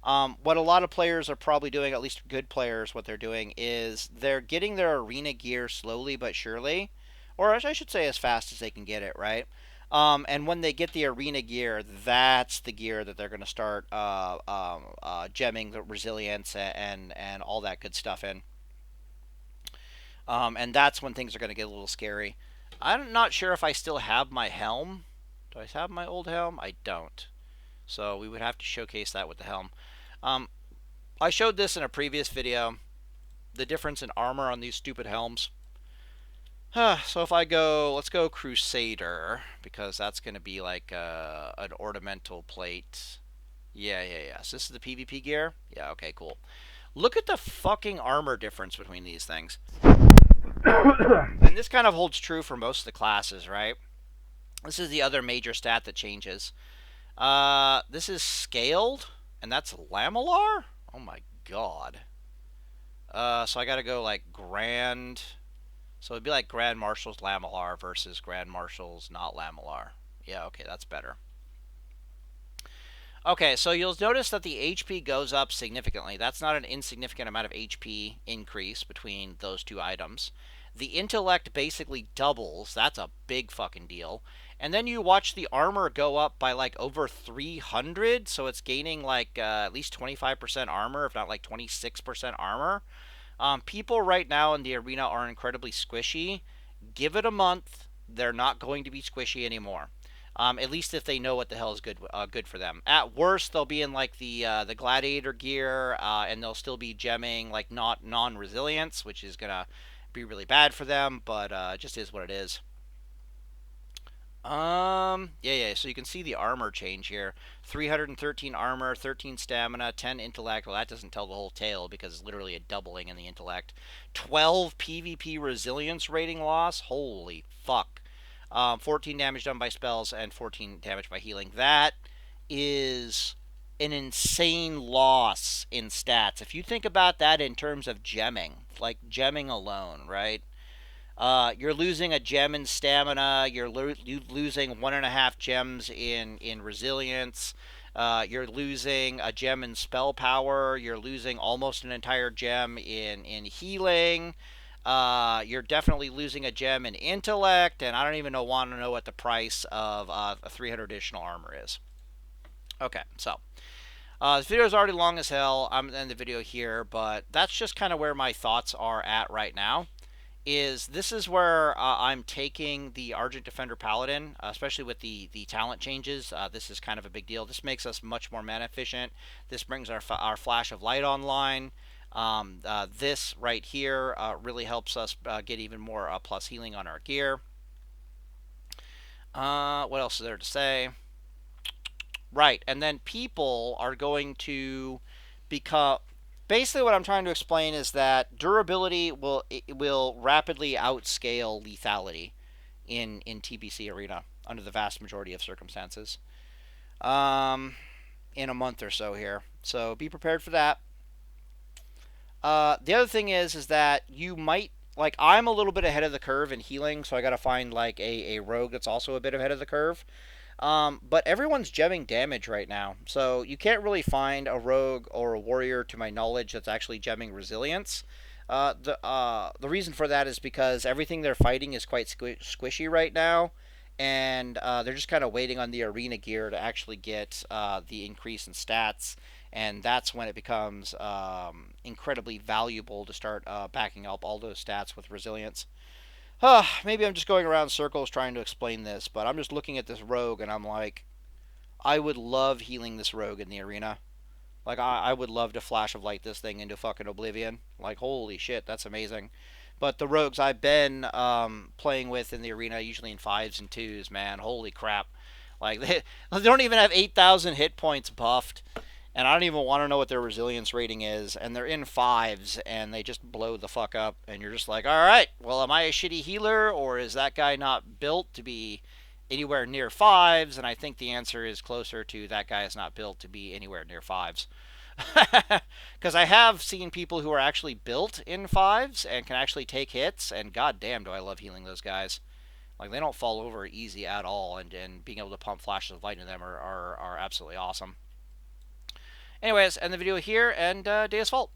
What a lot of players are probably doing, at least good players, what they're doing is they're getting their arena gear slowly but surely, or I should say as fast as they can get it, right? And when they get the arena gear, that's the gear that they're going to start gemming the resilience and all that good stuff in. And that's when things are going to get a little scary. I'm not sure if I still have my helm. Do I have my old helm? I don't. So we would have to showcase that with the helm. Um, I showed this in a previous video, the difference in armor on these stupid helms. So if I go, let's go Crusader, because that's going to be like an ornamental plate. Yeah. So this is the PvP gear? Yeah, okay, cool. Look at the fucking armor difference between these things. And this kind of holds true for most of the classes, right? This is the other major stat that changes. This is scaled, and that's lamellar? Oh my god. So I gotta go like Grand. So it'd be like Grand Marshal's lamellar versus Grand Marshal's not lamellar. Yeah, okay, that's better. Okay, so you'll notice that the HP goes up significantly. That's not an insignificant amount of HP increase between those two items. The intellect basically doubles. That's a big fucking deal. And then you watch the armor go up by like over 300, so it's gaining like at least 25% armor, if not like 26% armor. People right now in the arena are incredibly squishy. Give it a month, they're not going to be squishy anymore. At least if they know what the hell is good for them. At worst, they'll be in like the gladiator gear, and they'll still be gemming like not non-resilience, which is gonna be really bad for them. But it just is what it is. Yeah. So you can see the armor change here. 313 armor, 13 stamina, 10 intellect. Well, that doesn't tell the whole tale because it's literally a doubling in the intellect. 12 PvP resilience rating loss. Holy fuck. 14 damage done by spells and 14 damage by healing. That is an insane loss in stats. If you think about that in terms of gemming, like gemming alone, right? You're losing a gem in stamina. You're losing 1.5 gems in resilience. You're losing a gem in spell power. You're losing almost an entire gem in healing. You're definitely losing a gem in intellect, and I don't even want to know what the price of a 300 additional armor is. Okay, so this video is already long as hell. I'm gonna end the video here, but that's just kind of where my thoughts are at right now. This is where I'm taking the Argent Defender Paladin, especially with the talent changes. This is kind of a big deal. This makes us much more mana efficient. This brings our Flash of Light online. This right here really helps us get even more plus healing on our gear. What else is there to say? Right, and then people are going to become. Basically, what I'm trying to explain is that durability will rapidly outscale lethality in TBC Arena under the vast majority of circumstances. In a month or so here, so be prepared for that. The other thing is that you might like I'm a little bit ahead of the curve in healing, so I got to find like a rogue that's also a bit ahead of the curve. But everyone's gemming damage right now, so you can't really find a rogue or a warrior, to my knowledge, that's actually gemming resilience. The reason for that is because everything they're fighting is quite squishy right now, and they're just kind of waiting on the arena gear to actually get the increase in stats, and that's when it becomes incredibly valuable to start backing up all those stats with resilience. Maybe I'm just going around circles trying to explain this, but I'm just looking at this rogue and I'm like, I would love healing this rogue in the arena. Like, I would love to flash of light this thing into fucking oblivion. Like, holy shit, that's amazing. But the rogues I've been playing with in the arena, usually in fives and twos, man, holy crap. Like, they don't even have 8,000 hit points buffed. And I don't even want to know what their resilience rating is. And they're in fives, and they just blow the fuck up. And you're just like, all right, well, am I a shitty healer, or is that guy not built to be anywhere near fives? And I think the answer is closer to that guy is not built to be anywhere near fives. Because I have seen people who are actually built in fives and can actually take hits, and goddamn, do I love healing those guys. Like, they don't fall over easy at all, and being able to pump flashes of light into them are absolutely awesome. Anyways, end the video here, and day is fault.